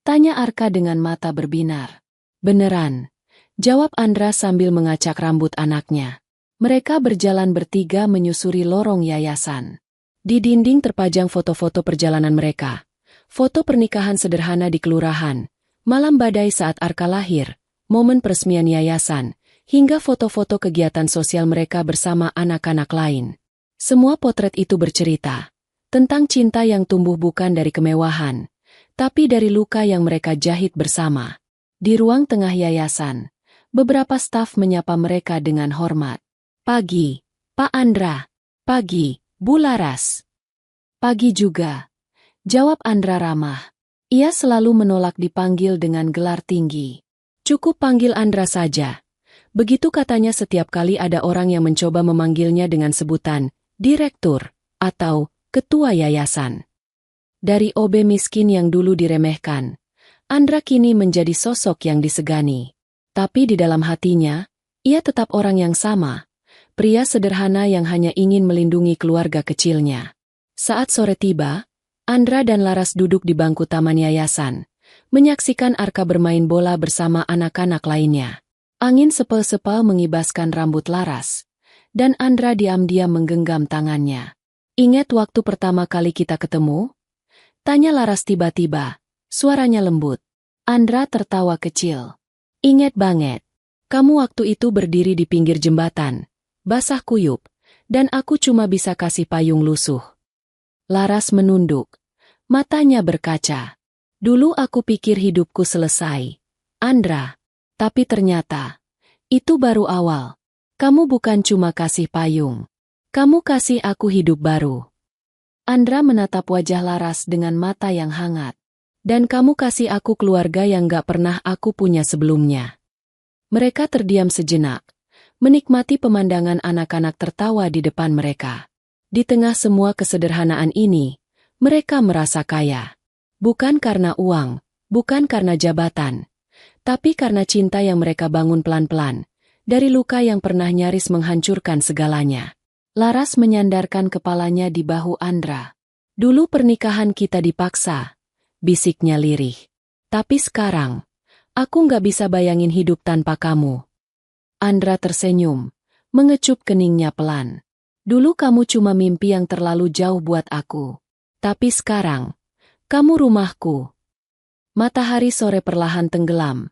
tanya Arka dengan mata berbinar. "Beneran," jawab Andra sambil mengacak rambut anaknya. Mereka berjalan bertiga menyusuri lorong yayasan. Di dinding terpajang foto-foto perjalanan mereka. Foto pernikahan sederhana di kelurahan, malam badai saat Arka lahir, momen peresmian yayasan, hingga foto-foto kegiatan sosial mereka bersama anak-anak lain. Semua potret itu bercerita tentang cinta yang tumbuh bukan dari kemewahan, tapi dari luka yang mereka jahit bersama. Di ruang tengah yayasan, beberapa staf menyapa mereka dengan hormat. "Pagi, Pak Andra." "Pagi, Bu Laras." "Pagi juga," jawab Andra ramah. Ia selalu menolak dipanggil dengan gelar tinggi. "Cukup panggil Andra saja." Begitu katanya setiap kali ada orang yang mencoba memanggilnya dengan sebutan direktur atau ketua yayasan. Dari OB miskin yang dulu diremehkan, Andra kini menjadi sosok yang disegani. Tapi di dalam hatinya, ia tetap orang yang sama, pria sederhana yang hanya ingin melindungi keluarga kecilnya. Saat sore tiba, Andra dan Laras duduk di bangku taman yayasan, menyaksikan Arka bermain bola bersama anak-anak lainnya. Angin sepel-sepel mengibaskan rambut Laras, dan Andra diam-diam menggenggam tangannya. "Ingat waktu pertama kali kita ketemu?" tanya Laras tiba-tiba, suaranya lembut. Andra tertawa kecil. "Ingat banget. Kamu waktu itu berdiri di pinggir jembatan, basah kuyup, dan aku cuma bisa kasih payung lusuh." Laras menunduk. Matanya berkaca. "Dulu aku pikir hidupku selesai, Andra. Tapi ternyata, itu baru awal. Kamu bukan cuma kasih payung. Kamu kasih aku hidup baru." Andra menatap wajah Laras dengan mata yang hangat. "Dan kamu kasih aku keluarga yang gak pernah aku punya sebelumnya." Mereka terdiam sejenak, menikmati pemandangan anak-anak tertawa di depan mereka. Di tengah semua kesederhanaan ini, mereka merasa kaya. Bukan karena uang, bukan karena jabatan, tapi karena cinta yang mereka bangun pelan-pelan, dari luka yang pernah nyaris menghancurkan segalanya. Laras menyandarkan kepalanya di bahu Andra. "Dulu pernikahan kita dipaksa," bisiknya lirih. "Tapi sekarang, aku nggak bisa bayangin hidup tanpa kamu." Andra tersenyum, mengecup keningnya pelan. "Dulu kamu cuma mimpi yang terlalu jauh buat aku. Tapi sekarang, kamu rumahku." Matahari sore perlahan tenggelam.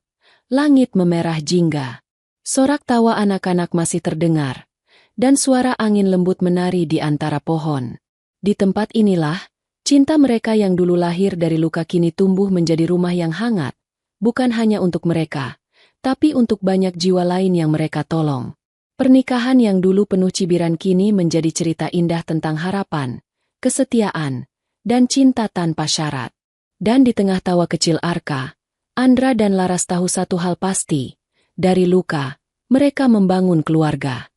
Langit memerah jingga. Sorak tawa anak-anak masih terdengar, dan suara angin lembut menari di antara pohon. Di tempat inilah, cinta mereka yang dulu lahir dari luka kini tumbuh menjadi rumah yang hangat, bukan hanya untuk mereka, tapi untuk banyak jiwa lain yang mereka tolong. Pernikahan yang dulu penuh cibiran kini menjadi cerita indah tentang harapan, kesetiaan, dan cinta tanpa syarat. Dan di tengah tawa kecil Arka, Andra dan Laras tahu satu hal pasti, dari luka, mereka membangun keluarga.